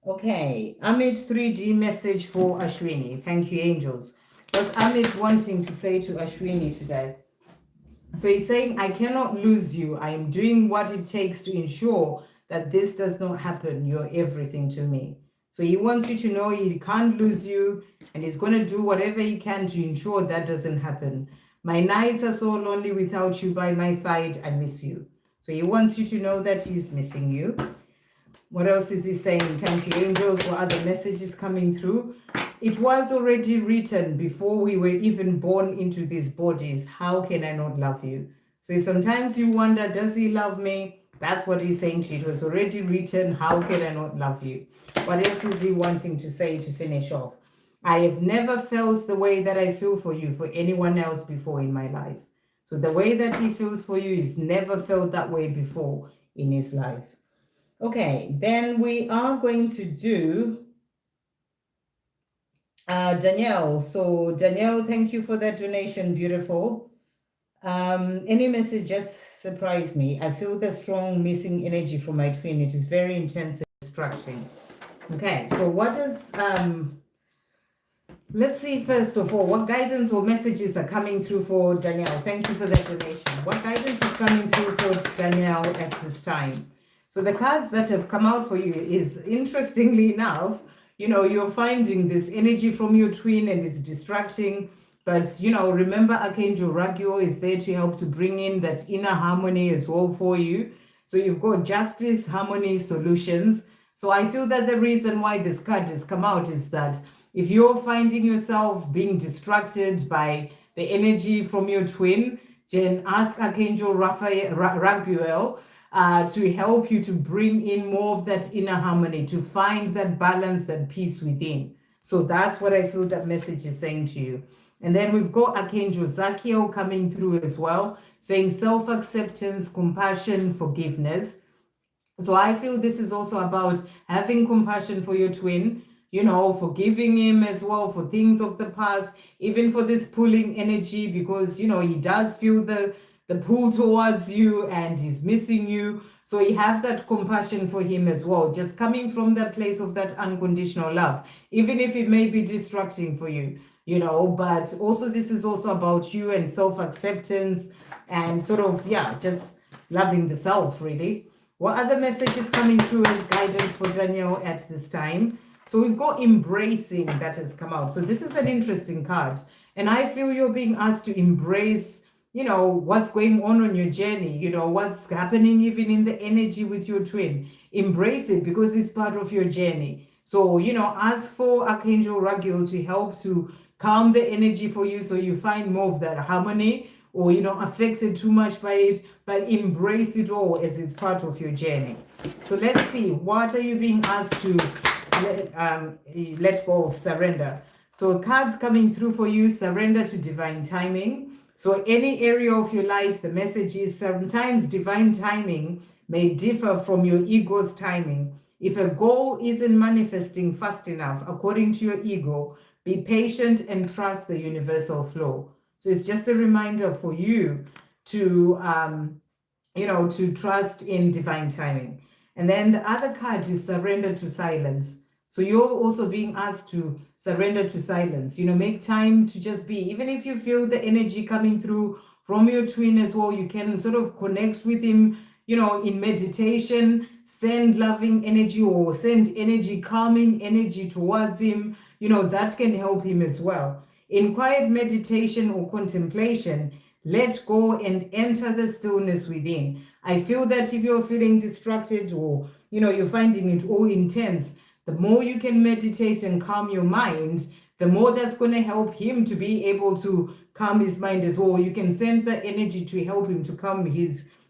Okay, Amit 3D message for Ashwini. Thank you, angels. What's Amit wanting to say to Ashwini today? So he's saying, I cannot lose you. I am doing what it takes to ensure that this does not happen. You're everything to me. So he wants you to know he can't lose you, and he's going to do whatever he can to ensure that doesn't happen. My nights are so lonely without you by my side. I miss you. So he wants you to know that he's missing you. What else is he saying? Thank you, angels. What other messages coming through? It was already written before we were even born into these bodies. How can I not love you? So if sometimes you wonder, does he love me? That's what he's saying to you. It was already written. How can I not love you? What else is he wanting to say to finish off? I have never felt the way that I feel for you for anyone else before in my life. So the way that he feels for you is never felt that way before in his life. Okay, then we are going to do Danielle. So Danielle, thank you for that donation. Beautiful. Any message just surprised me. I feel the strong missing energy from my twin. It is very intense and distracting. Okay, so what does let's see, first of all, what guidance or messages are coming through for Danielle? Thank you for that donation. What guidance is coming through for Danielle at this time? So the cards that have come out for you is, interestingly enough, you know, you're finding this energy from your twin and it's distracting. But, you know, remember Archangel Raguel is there to help to bring in that inner harmony as well for you. So you've got justice, harmony, solutions. So I feel that the reason why this card has come out is that if you're finding yourself being distracted by the energy from your twin, then ask Archangel Raguel to help you to bring in more of that inner harmony, to find that balance, that peace within. So that's what I feel that message is saying to you. And then we've got Archangel Zaki coming through as well, saying self-acceptance, compassion, forgiveness. So I feel this is also about having compassion for your twin, you know, forgiving him as well for things of the past, even for this pulling energy, because, you know, he does feel the pull towards you and he's missing you. So you have that compassion for him as well, just coming from that place of that unconditional love, even if it may be distracting for you, you know, but also this is also about you and self-acceptance and sort of, yeah, just loving the self, really. What other messages coming through as guidance for Danielle at this time? So we've got embracing that has come out. So this is an interesting card. And I feel you're being asked to embrace, you know, what's going on your journey, you know, what's happening even in the energy with your twin. Embrace it because it's part of your journey. So, you know, ask for Archangel Raguel to help to calm the energy for you so you find more of that harmony, or, you know, affected too much by it, but embrace it all as it's part of your journey. So let's see, what are you being asked to let go of? Surrender. So cards coming through for you, surrender to divine timing. So any area of your life, the message is sometimes divine timing may differ from your ego's timing. If a goal isn't manifesting fast enough according to your ego, be patient and trust the universal flow. So it's just a reminder for you to, you know, to trust in divine timing. And then the other card is surrender to silence. So you're also being asked to surrender to silence, you know, make time to just be. Even if you feel the energy coming through from your twin as well, you can sort of connect with him, you know, in meditation, send loving energy or send energy, calming energy towards him, you know, that can help him as well. In quiet meditation or contemplation, let go and enter the stillness within. I feel that if you're feeling distracted or, you know, you're finding it all intense, the more you can meditate and calm your mind, the more that's going to help him to be able to calm his mind as well. You can send the energy to help him to calm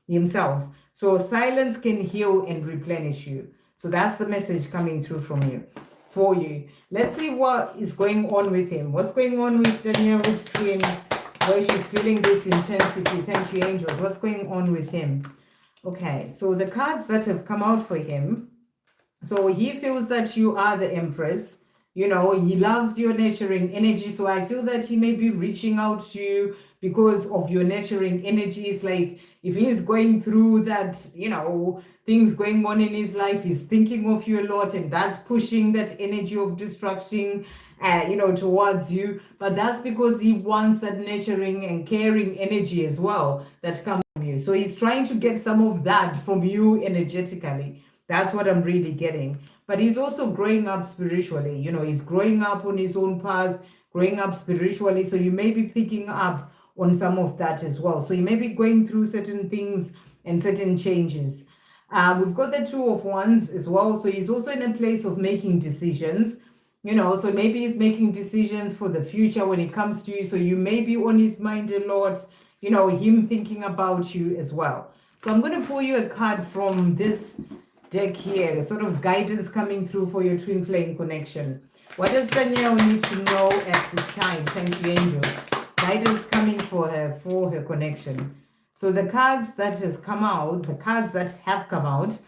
himself. So silence can heal and replenish you. So that's the message coming through from you, for you. Let's see what is going on with him. What's going on with Danielle's twin, where she's feeling this intensity? Thank you, angels. What's going on with him? Okay, so the cards that have come out for him. So he feels that you are the Empress. You know, he loves your nurturing energy. So I feel that he may be reaching out to you because of your nurturing energies. Like if he's going through that, you know, things going on in his life, he's thinking of you a lot, and that's pushing that energy of distracting, you know, towards you. But that's because he wants that nurturing and caring energy as well that comes from you. So he's trying to get some of that from you energetically. That's what I'm really getting. But he's also growing up spiritually. You know, he's growing up on his own path, growing up spiritually. So you may be picking up on some of that as well. So you may be going through certain things and certain changes. We've got the Two of Wands as well. So he's also in a place of making decisions, so maybe he's making decisions for the future when it comes to you. So you may be on his mind a lot, him thinking about you as well. So I'm going to pull you a card from this deck here, sort of guidance coming through for your twin flame connection. What does Danielle need to know at this time? Thank you, angel. Guidance coming for her connection. So the cards that have come out,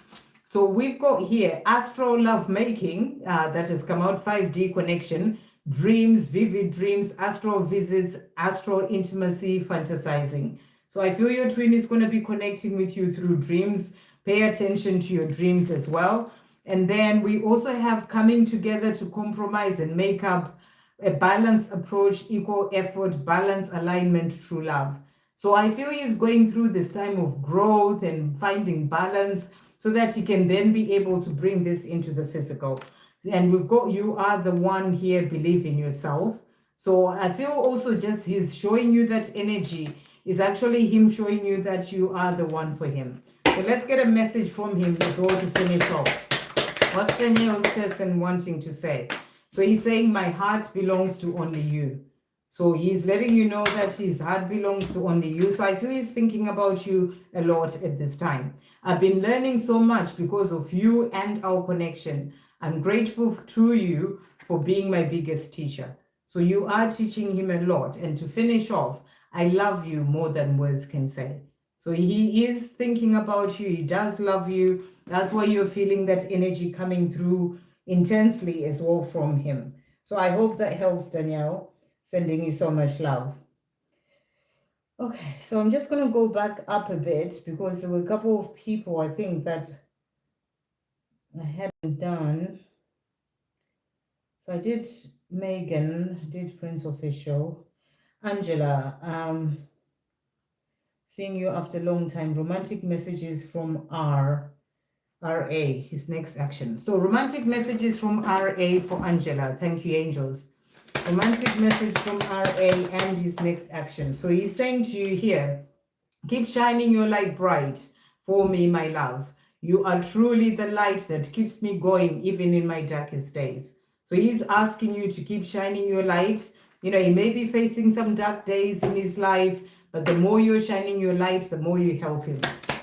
so we've got here astro love making, that has come out, 5D connection, dreams, vivid dreams, astro visits, astro intimacy, fantasizing. So I feel your twin is going to be connecting with you through dreams. Pay attention to your dreams as well. And then we also have coming together to compromise and make up, a balanced approach, equal effort, balance, alignment, true love. So I feel he's going through this time of growth and finding balance so that he can then be able to bring this into the physical. And we've got, you are the one here, believe in yourself. So I feel also just he's showing you that energy is actually him showing you that you are the one for him. So let's get a message from him as well to finish off. What's Danielle's person wanting to say? So he's saying, my heart belongs to only you. So he's letting you know that his heart belongs to only you. So I feel he's thinking about you a lot at this time. I've been learning so much because of you and our connection. I'm grateful to you for being my biggest teacher. So you are teaching him a lot. And to finish off, I love you more than words can say. So he is thinking about you. He does love you. That's why you're feeling that energy coming through intensely as well from him. So I hope that helps, Danielle. Sending you so much love. Okay, so I'm just going to go back up a bit because there were a couple of people I think that I hadn't done. So I did Megan, did Prince Official. Angela, seeing you after a long time. Romantic messages from RA, his next action. So romantic messages from RA for Angela. Thank you, angels. Romantic message from RA and his next action. So he's saying to you here, keep shining your light bright for me, my love. You are truly the light that keeps me going even in my darkest days. So he's asking you to keep shining your light. He may be facing some dark days in his life, but the more you're shining your light, the more you help him.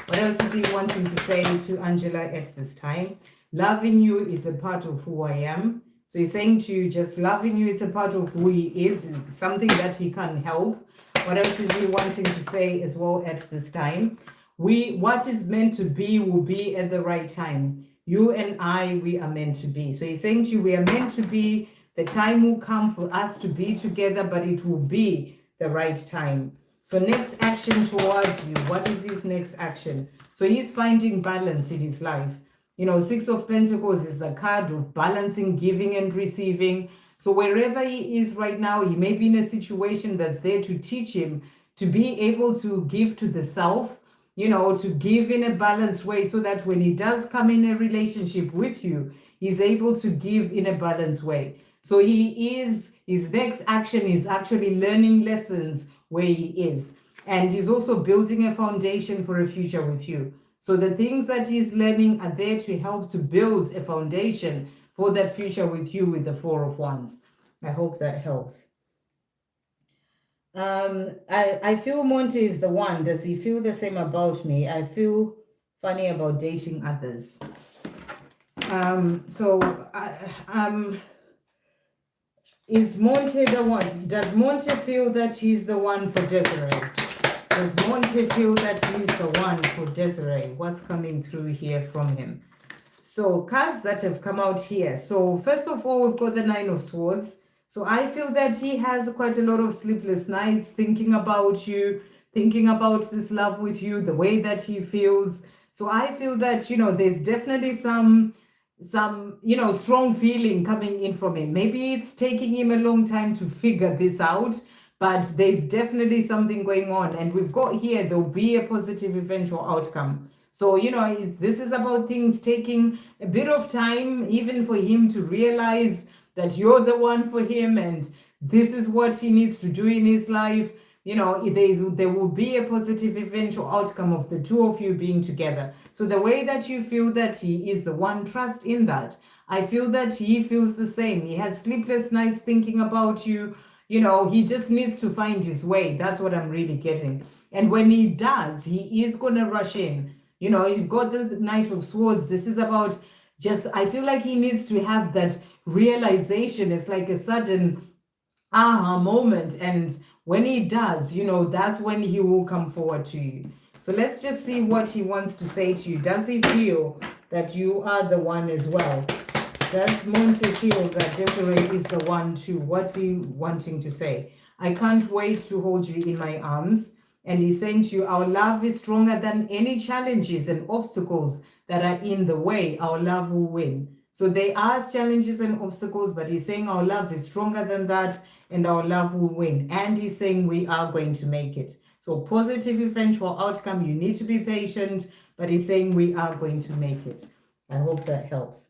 What else is he wanting to say to Angela at this time? Loving you is a part of who I am. So he's saying to you, just loving you, it's a part of who he is, something that he can help. What else is he wanting to say as well at this time? What is meant to be will be at the right time. You and I, we are meant to be. So he's saying to you, we are meant to be. The time will come for us to be together, but it will be the right time. So next action towards you. What is his next action? So he's finding balance in his life. Six of Pentacles is the card of balancing, giving and receiving. So wherever he is right now, he may be in a situation that's there to teach him to be able to give to the self, to give in a balanced way so that when he does come in a relationship with you, he's able to give in a balanced way. So his next action is actually learning lessons where he is. And he's also building a foundation for a future with you. So the things that he's learning are there to help to build a foundation for that future with you with the Four of Wands. I hope that helps. I feel Monte is the one. Does he feel the same about me? I feel funny about dating others. Is Monte the one? Does Monte feel that he's the one for Desiree? Does Monte feel that he's the one for Desiree? What's coming through here from him? So cards that have come out here. So first of all, we've got the Nine of Swords. So I feel that he has quite a lot of sleepless nights thinking about you, thinking about this love with you, the way that he feels. So I feel that, there's definitely some strong feeling coming in from him. Maybe it's taking him a long time to figure this out, but there's definitely something going on. And we've got here, there'll be a positive eventual outcome. So, this is about things taking a bit of time, even for him to realize that you're the one for him and this is what he needs to do in his life. there will be a positive eventual outcome of the two of you being together. So the way that you feel that he is the one, trust in that. I feel that he feels the same. He has sleepless nights thinking about you. He just needs to find his way. That's what I'm really getting. And when he does, he is going to rush in. You've got the Knight of Swords. This is about I feel like he needs to have that realization. It's like a sudden aha moment. And when he does, that's when he will come forward to you. So let's just see what he wants to say to you. Does he feel that you are the one as well? Does Monte feel that Desiree is the one too? What's he wanting to say? I can't wait to hold you in my arms. And he's saying to you, our love is stronger than any challenges and obstacles that are in the way. Our love will win. So there are challenges and obstacles, but he's saying our love is stronger than that and our love will win. And he's saying we are going to make it. So positive eventual outcome, you need to be patient, but he's saying we are going to make it. I hope that helps.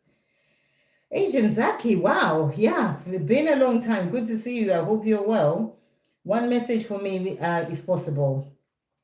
Agent Zaki, wow, yeah, it's been a long time. Good to see you. I hope you're well. One message for me, if possible.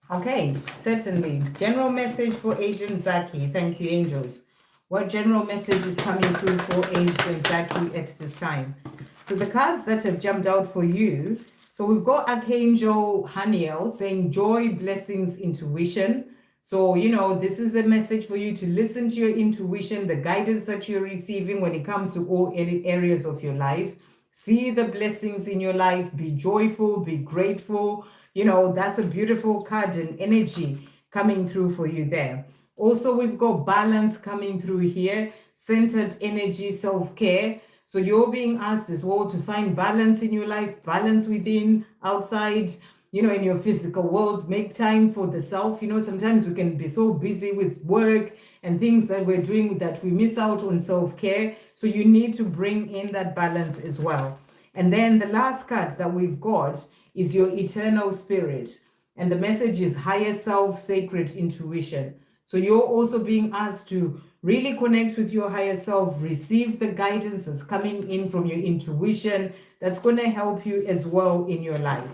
Okay, certainly. General message for Agent Zaki. Thank you, angels. What general message is coming through for Agent Zaki at this time? So the cards that have jumped out for you. So we've got Archangel Haniel saying joy, blessings, intuition. So, this is a message for you to listen to your intuition, the guidance that you're receiving when it comes to all areas of your life. See the blessings in your life, be joyful, be grateful. That's a beautiful card and energy coming through for you there. Also, we've got balance coming through here, centered energy, self-care. So you're being asked as well to find balance in your life, balance within, outside, in your physical world. Make time for the self. Sometimes we can be so busy with work and things that we're doing that we miss out on self-care. So you need to bring in that balance as well. And then the last card that we've got is your eternal spirit. And the message is higher self, sacred intuition. So you're also being asked to really connect with your higher self, receive the guidance that's coming in from your intuition that's going to help you as well in your life.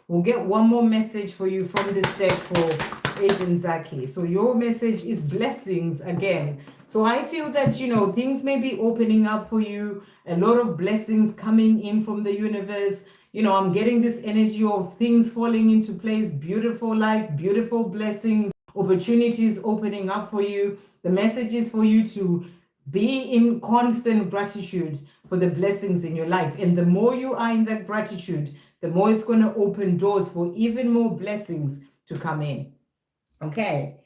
We'll get one more message for you from this deck for Agent Zaki. So your message is blessings again. So I feel that, things may be opening up for you, a lot of blessings coming in from the universe. I'm getting this energy of things falling into place, beautiful life, beautiful blessings, opportunities opening up for you. The message is for you to be in constant gratitude for the blessings in your life. And the more you are in that gratitude, the more it's going to open doors for even more blessings to come in. Okay.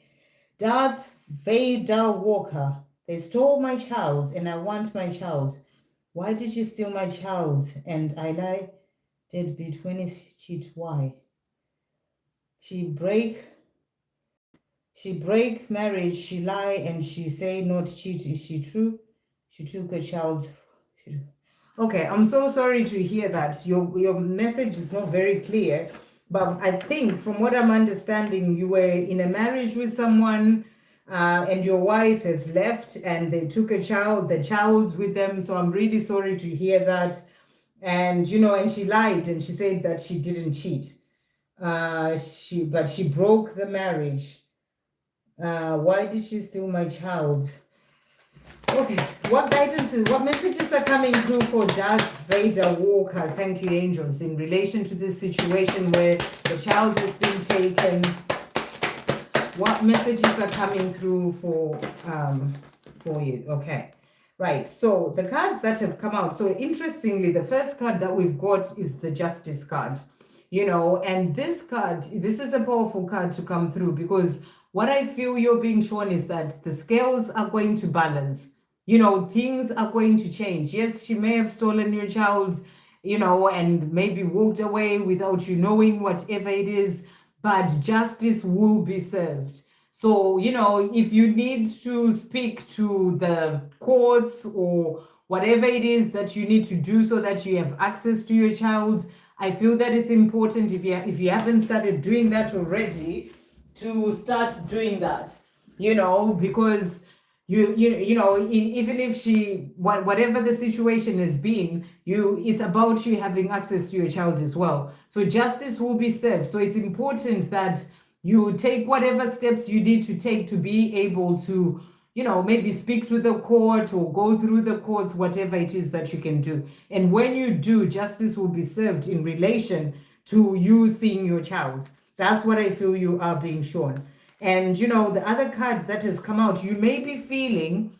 Darth Vader Walker. They stole my child and I want my child. Why did you steal my child? And I lie deadbeat when it cheat. Why? She break marriage, she lie and she say not cheat. Is she true? She took a child. Okay, I'm so sorry to hear that. Your message is not very clear, but I think from what I'm understanding, you were in a marriage with someone and your wife has left and they took the child's with them. So I'm really sorry to hear that. And, and she lied and she said that she didn't cheat. But she broke the marriage. Why did she steal my child? Okay, what messages are coming through for Darth Vader Walker? Thank you, angels, in relation to this situation where the child has been taken. What messages are coming through for you? Okay, right. So the cards that have come out. So interestingly, the first card that we've got is the Justice card. And this card, this is a powerful card to come through because what I feel you're being shown is that the scales are going to balance. Things are going to change. Yes, she may have stolen your child, and maybe walked away without you knowing, whatever it is, but justice will be served. So, if you need to speak to the courts or whatever it is that you need to do so that you have access to your child, I feel that it's important if you haven't started doing that already, to start doing that, because you know, even if whatever the situation has been, it's about you having access to your child as well. So justice will be served. So it's important that you take whatever steps you need to take to be able to, you know, maybe speak to the court or go through the courts, whatever it is that you can do. And when you do, justice will be served in relation to you seeing your child. That's what I feel you are being shown. And, you know, the other card that has come out, you may be feeling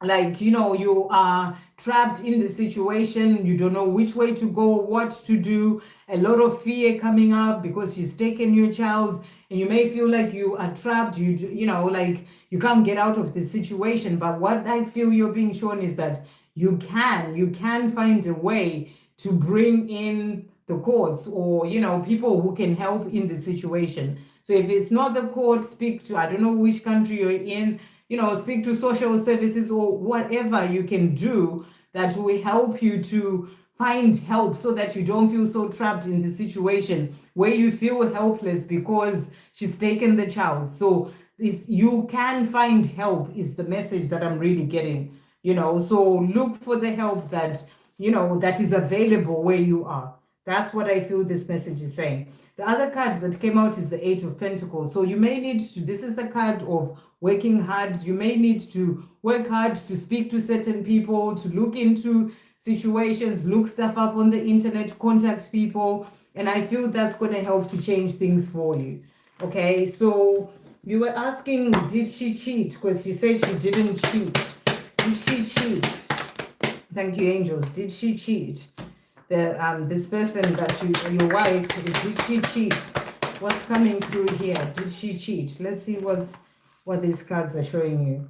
like, you know, you are trapped in the situation. You don't know which way to go, what to do. A lot of fear coming up because she's taken your child, and you may feel like you are trapped. You know, like you can't get out of this situation. But what I feel you're being shown is that you can find a way to bring in the courts, or, you know, people who can help in the situation. So if it's not the court, speak to, I don't know which country you're in, you know, speak to social services or whatever you can do that will help you to find help, so that you don't feel so trapped in the situation where you feel helpless because she's taken the child. So you can find help is the message that I'm really getting, you know. So look for the help that, you know, that is available where you are. That's what I feel this message is saying. The other card that came out is the Eight of Pentacles. So you may need to, this is the card of working hard. You may need to work hard to speak to certain people, to look into situations, look stuff up on the internet, contact people. And I feel that's going to help to change things for you. Okay, so you were asking, did she cheat? Because she said she didn't cheat. Did she cheat? Thank you, angels. Did she cheat? This person that your wife, did she cheat? What's coming through here? Did she cheat? Let's see what these cards are showing you.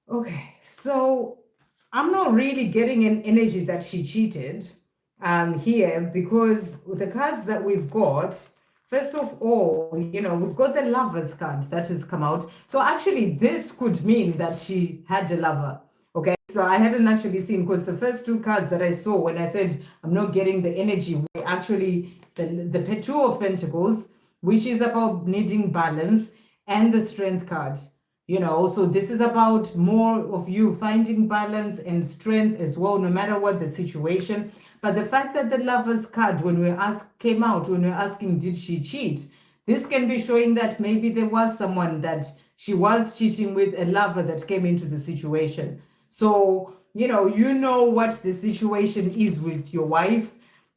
Okay, so I'm not really getting an energy that she cheated here, because the cards that we've got, first of all, you know, we've got the Lovers card that has come out. So actually this could mean that she had a lover. Okay, so I hadn't actually seen, because the first two cards that I saw when I said I'm not getting the energy were actually the Two of Pentacles, which is about needing balance, and the Strength card. You know, so this is about more of you finding balance and strength as well, no matter what the situation. But the fact that the Lovers card, when we came out, when we're asking, did she cheat? This can be showing that maybe there was someone that she was cheating with, a lover that came into the situation. So, you know what the situation is with your wife,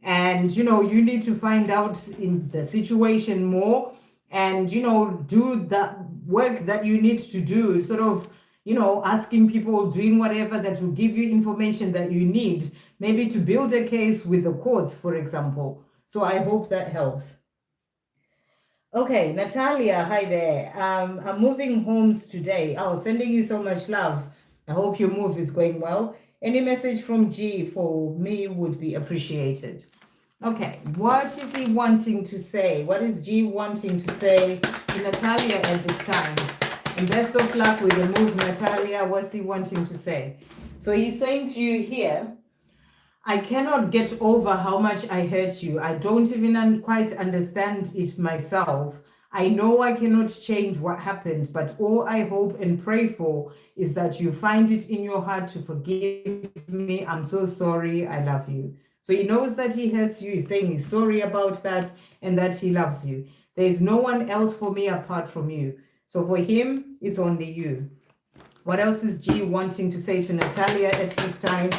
and, you know, you need to find out in the situation more, and, you know, do the work that you need to do, sort of, you know, asking people, doing whatever that will give you information that you need, maybe to build a case with the courts, for example. So I hope that helps. Okay, Natalia, hi there. I'm moving homes today. Oh, sending you so much love. I hope your move is going well. Any message from G for me would be appreciated. Okay, what is he wanting to say? What is G wanting to say to Natalia at this time? And best of luck with the move, Natalia. What's he wanting to say? So he's saying to you here, I cannot get over how much I hurt you. I don't even quite understand it myself. I know I cannot change what happened, but all I hope and pray for is that you find it in your heart to forgive me. I'm so sorry. I love you. So he knows that he hurts you. He's saying he's sorry about that and that he loves you. There's no one else for me apart from you. So for him, it's only you. What else is G wanting to say to Natalia at this time?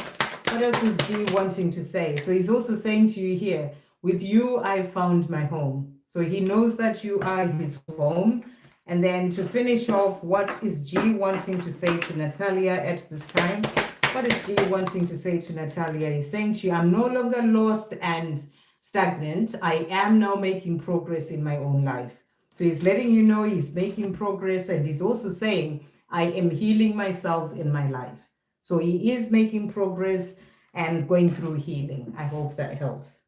What else is G wanting to say? So he's also saying to you here, with you, I found my home. So he knows that you are his home. And then to finish off, what is G wanting to say to Natalia at this time? What is G wanting to say to Natalia? He's saying to you, I'm no longer lost and stagnant. I am now making progress in my own life. So he's letting you know he's making progress, and he's also saying, I am healing myself in my life. So he is making progress and going through healing. I hope that helps.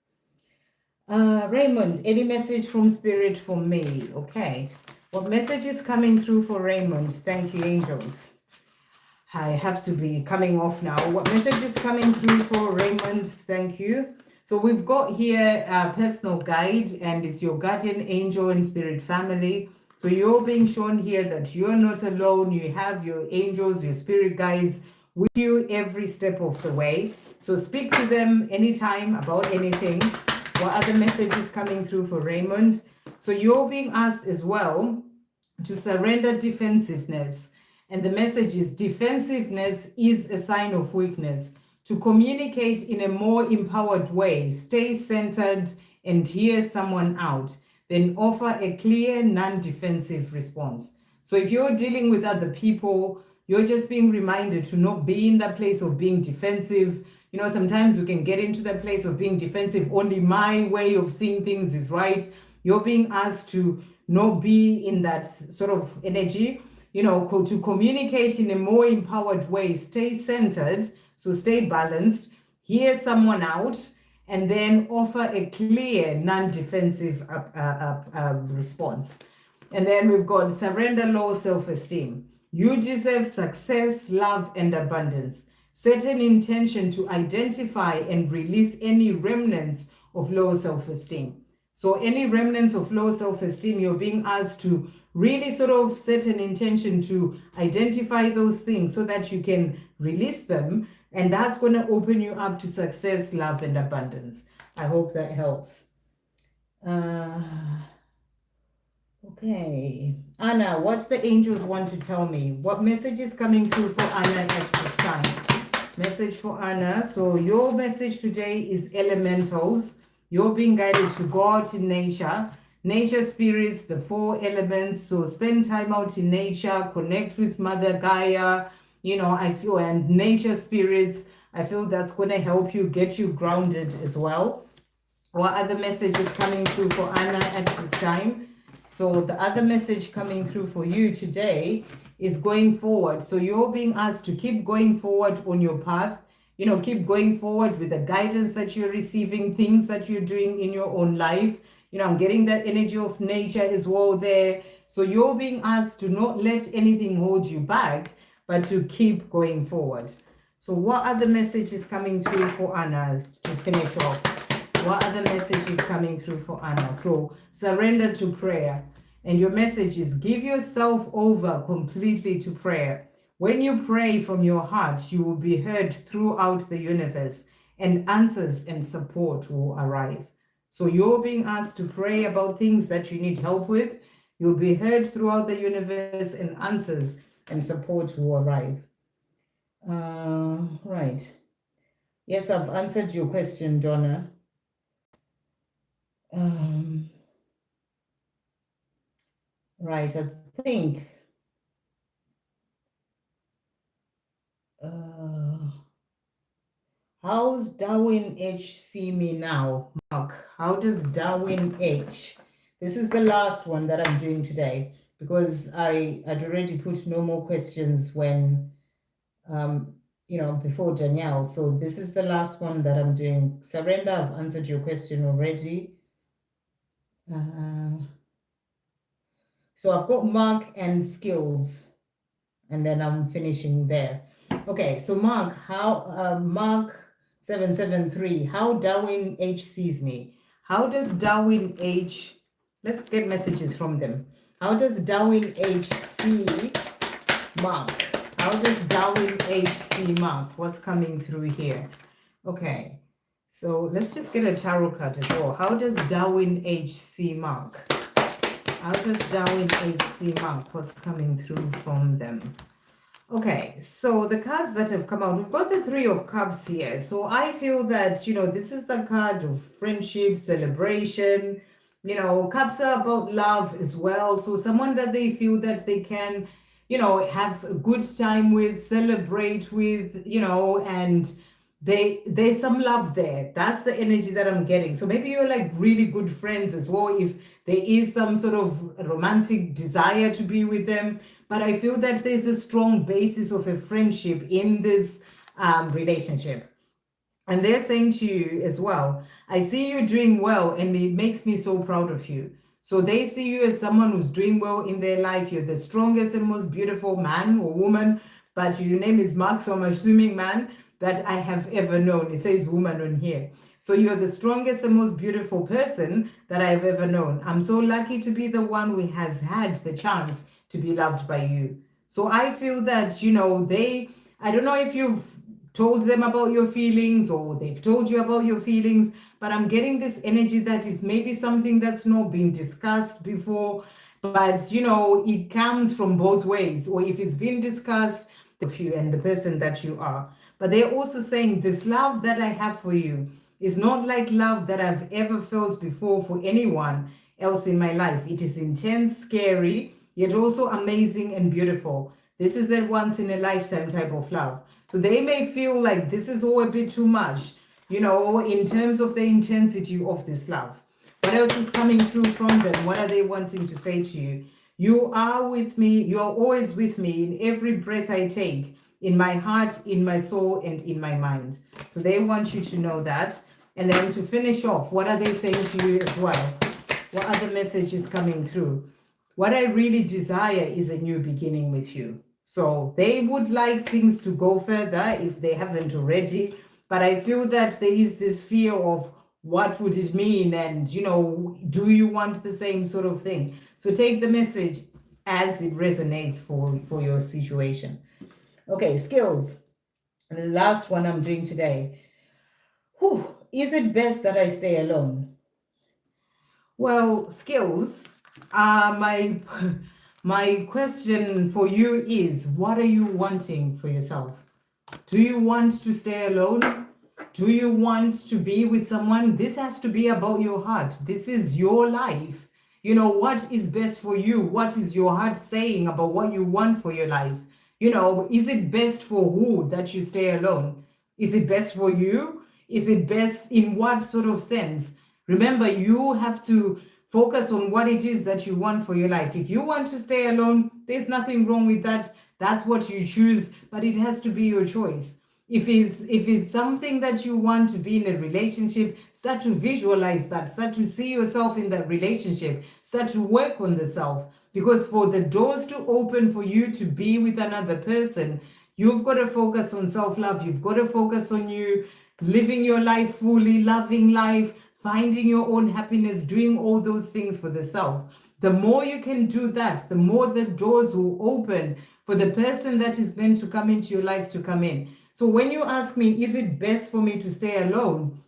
Raymond, any message from Spirit for me? Okay. What message is coming through for Raymond? Thank you, angels. I have to be coming off now. What message is coming through for Raymond? Thank you. So we've got here a personal guide, and it's your guardian angel and spirit family. So you're being shown here that you're not alone. You have your angels, your spirit guides with you every step of the way. So speak to them anytime about anything. What other messages coming through for Raymond? So you're being asked as well to surrender defensiveness. And the message is defensiveness is a sign of weakness. To communicate in a more empowered way, stay centered and hear someone out. Then offer a clear, non-defensive response. So if you're dealing with other people, you're just being reminded to not be in that place of being defensive. You know, sometimes you can get into that place of being defensive. Only my way of seeing things is right. You're being asked to not be in that sort of energy, you know, to communicate in a more empowered way. Stay centered, so stay balanced, hear someone out, and then offer a clear, non-defensive response. And then we've got surrender low self-esteem. You deserve success, love, and abundance. Set an intention to identify and release any remnants of low self-esteem. So any remnants of low self-esteem, you're being asked to really sort of set an intention to identify those things so that you can release them. And that's going to open you up to success, love, and abundance. I hope that helps. Okay. Anna, what's the angels want to tell me? What message is coming through for Anna at this time? Message for Anna. So your message today is elementals. You're being guided to go out in nature. Nature spirits, the 4 elements. So spend time out in nature, connect with Mother Gaia, you know, I feel, and nature spirits. I feel that's going to help you, get you grounded as well. What other message is coming through for Anna at this time? So the other message coming through for you today is going forward. So you're being asked to keep going forward on your path. You know, keep going forward with the guidance that you're receiving, things that you're doing in your own life. You know, I'm getting that energy of nature as well there. So you're being asked to not let anything hold you back, but to keep going forward. So what other message is coming through for Anna to finish off? What other message is coming through for Anna? So surrender to prayer. And your message is give yourself over completely to prayer. When you pray from your heart, you will be heard throughout the universe, and answers and support will arrive. So you're being asked to pray about things that you need help with. You'll be heard throughout the universe, and answers and support will arrive. Right. Yes, I've answered your question, Donna. Right, I think. How's Darwin H see me now? Mark, how does Darwin H? This is the last one that I'm doing today because I'd already put no more questions when, you know, before Danielle. So this is the last one that I'm doing. Surrender, I've answered your question already. So I've got Mark and skills, and then I'm finishing there. Okay, so Mark, how Mark 773, how Darwin H sees me. How does Darwin H, let's get messages from them. How does Darwin H see Mark? How does Darwin H see Mark? What's coming through here? Okay, so let's just get a tarot card as well. How does Darwin H see Mark? How does Darwin H see Mark? What's coming through from them? Okay, so the cards that have come out, we've got the 3 of Cups here. So I feel that, you know, this is the card of friendship, celebration. You know, Cups are about love as well. So someone that they feel that they can, you know, have a good time with, celebrate with, you know, and there's some love there. That's the energy that I'm getting. So maybe you're like really good friends as well, if there is some sort of romantic desire to be with them. But I feel that there's a strong basis of a friendship in this relationship. And they're saying to you as well, I see you doing well and it makes me so proud of you. So they see you as someone who's doing well in their life. You're the strongest and most beautiful man or woman, but your name is Mark, so I'm assuming man, that I have ever known. It says woman on here. So you're the strongest and most beautiful person that I've ever known. I'm so lucky to be the one who has had the chance to be loved by you. So I feel that, I don't know if you've told them about your feelings or they've told you about your feelings, but I'm getting this energy that is maybe something that's not been discussed before, but it comes from both ways. Or if it's been discussed, of you and the person that you are. But they're also saying this love that I have for you is not like love that I've ever felt before for anyone else in my life. It is intense, scary, yet also amazing and beautiful. This is a once in a lifetime type of love. So they may feel like this is all a bit too much, in terms of the intensity of this love. What else is coming through from them? What are they wanting to say to you? You are with me. You are always with me in every breath I take, in my heart, in my soul, and in my mind. So they want you to know that. And then to finish off, what are they saying to you as well? What other message is coming through? What I really desire is a new beginning with you. So they would like things to go further if they haven't already. But I feel that there is this fear of what would it mean? And, do you want the same sort of thing? So take the message as it resonates for your situation. Okay, skills. And the last one I'm doing today. Is it best that I stay alone? Well, skills, my question for you is, what are you wanting for yourself? Do you want to stay alone? Do you want to be with someone? This has to be about your heart. This is your life. What is best for you? What is your heart saying about what you want for your life? Is it best for who that you stay alone? Is it best for you? Is it best in what sort of sense? Remember, you have to focus on what it is that you want for your life. If you want to stay alone, there's nothing wrong with that. That's what you choose, but it has to be your choice. If it's something that you want to be in a relationship, start to visualize that, start to see yourself in that relationship, start to work on the self. Because for the doors to open for you to be with another person, you've got to focus on self-love. You've got to focus on you living your life fully, loving life, finding your own happiness, doing all those things for the self. The more you can do that, the more the doors will open for the person that is meant to come into your life to come in. So when you ask me, is it best for me to stay alone?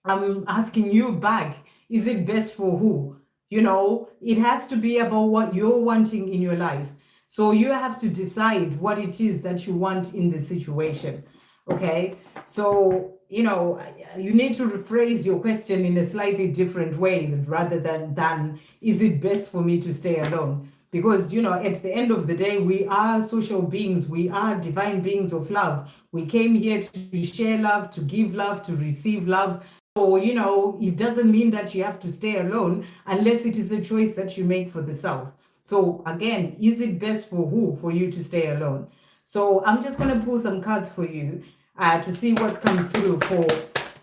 I'm asking you back, is it best for who? It has to be about what you're wanting in your life. So you have to decide what it is that you want in the situation. Okay? So, you need to rephrase your question in a slightly different way rather than is it best for me to stay alone? Because, at the end of the day, we are social beings. We are divine beings of love. We came here to share love, to give love, to receive love. So, it doesn't mean that you have to stay alone unless it is a choice that you make for the self. So again, is it best for who? For you to stay alone. So I'm just going to pull some cards for you to see what comes through for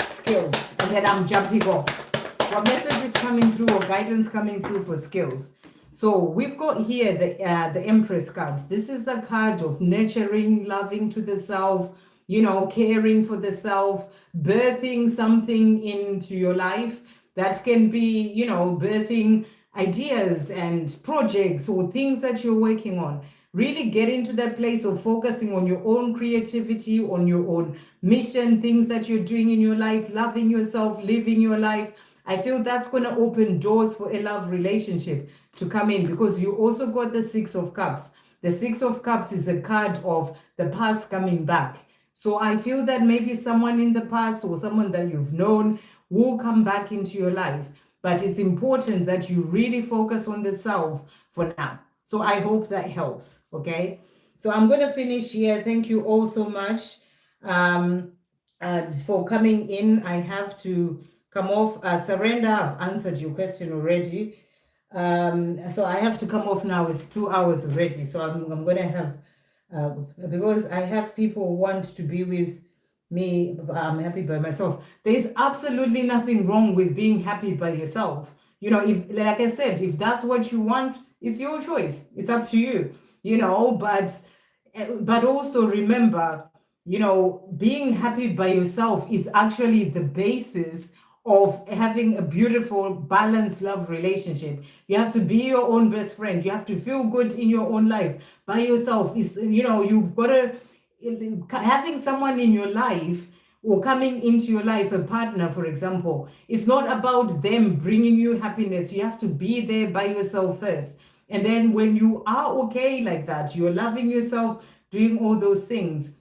skills. And then I'm jumping off. What message is coming through or guidance coming through for skills? So we've got here the Empress card. This is the card of nurturing, loving to the self, caring for the self, birthing something into your life that can be, birthing ideas and projects or things that you're working on. Really get into that place of focusing on your own creativity, on your own mission, things that you're doing in your life, loving yourself, living your life. I feel that's going to open doors for a love relationship to come in, because you also got the Six of Cups. The Six of Cups is a card of the past coming back. So I feel that maybe someone in the past or someone that you've known will come back into your life. But it's important that you really focus on the self for now. So I hope that helps, okay? So I'm going to finish here. Thank you all so much for coming in. I have to come off. Surrender, I've answered your question already. So I have to come off now. It's 2 hours already. So I'm going to have, because I have people who want to be with me, I'm happy by myself. There's absolutely nothing wrong with being happy by yourself. If, like I said, if that's what you want, it's your choice. It's up to you, but also remember, being happy by yourself is actually the basis of having a beautiful, balanced love relationship. You have to be your own best friend. You have to feel good in your own life by yourself. You've got to, having someone in your life or coming into your life, a partner, for example, it's not about them bringing you happiness. You have to be there by yourself first. And then when you are okay like that, you're loving yourself, doing all those things,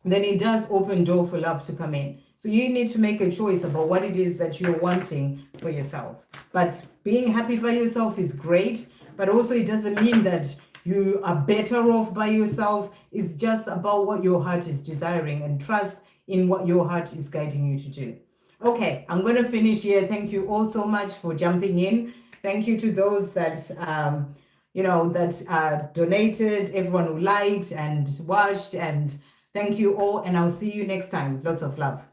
then it does open door for love to come in. So you need to make a choice about what it is that you're wanting for yourself. But being happy by yourself is great, but also it doesn't mean that you are better off by yourself. It's just about what your heart is desiring, and trust in what your heart is guiding you to do. Okay, I'm going to finish here. Thank you all so much for jumping in. Thank you to those that donated, everyone who liked and watched, and thank you all, and I'll see you next time. Lots of love.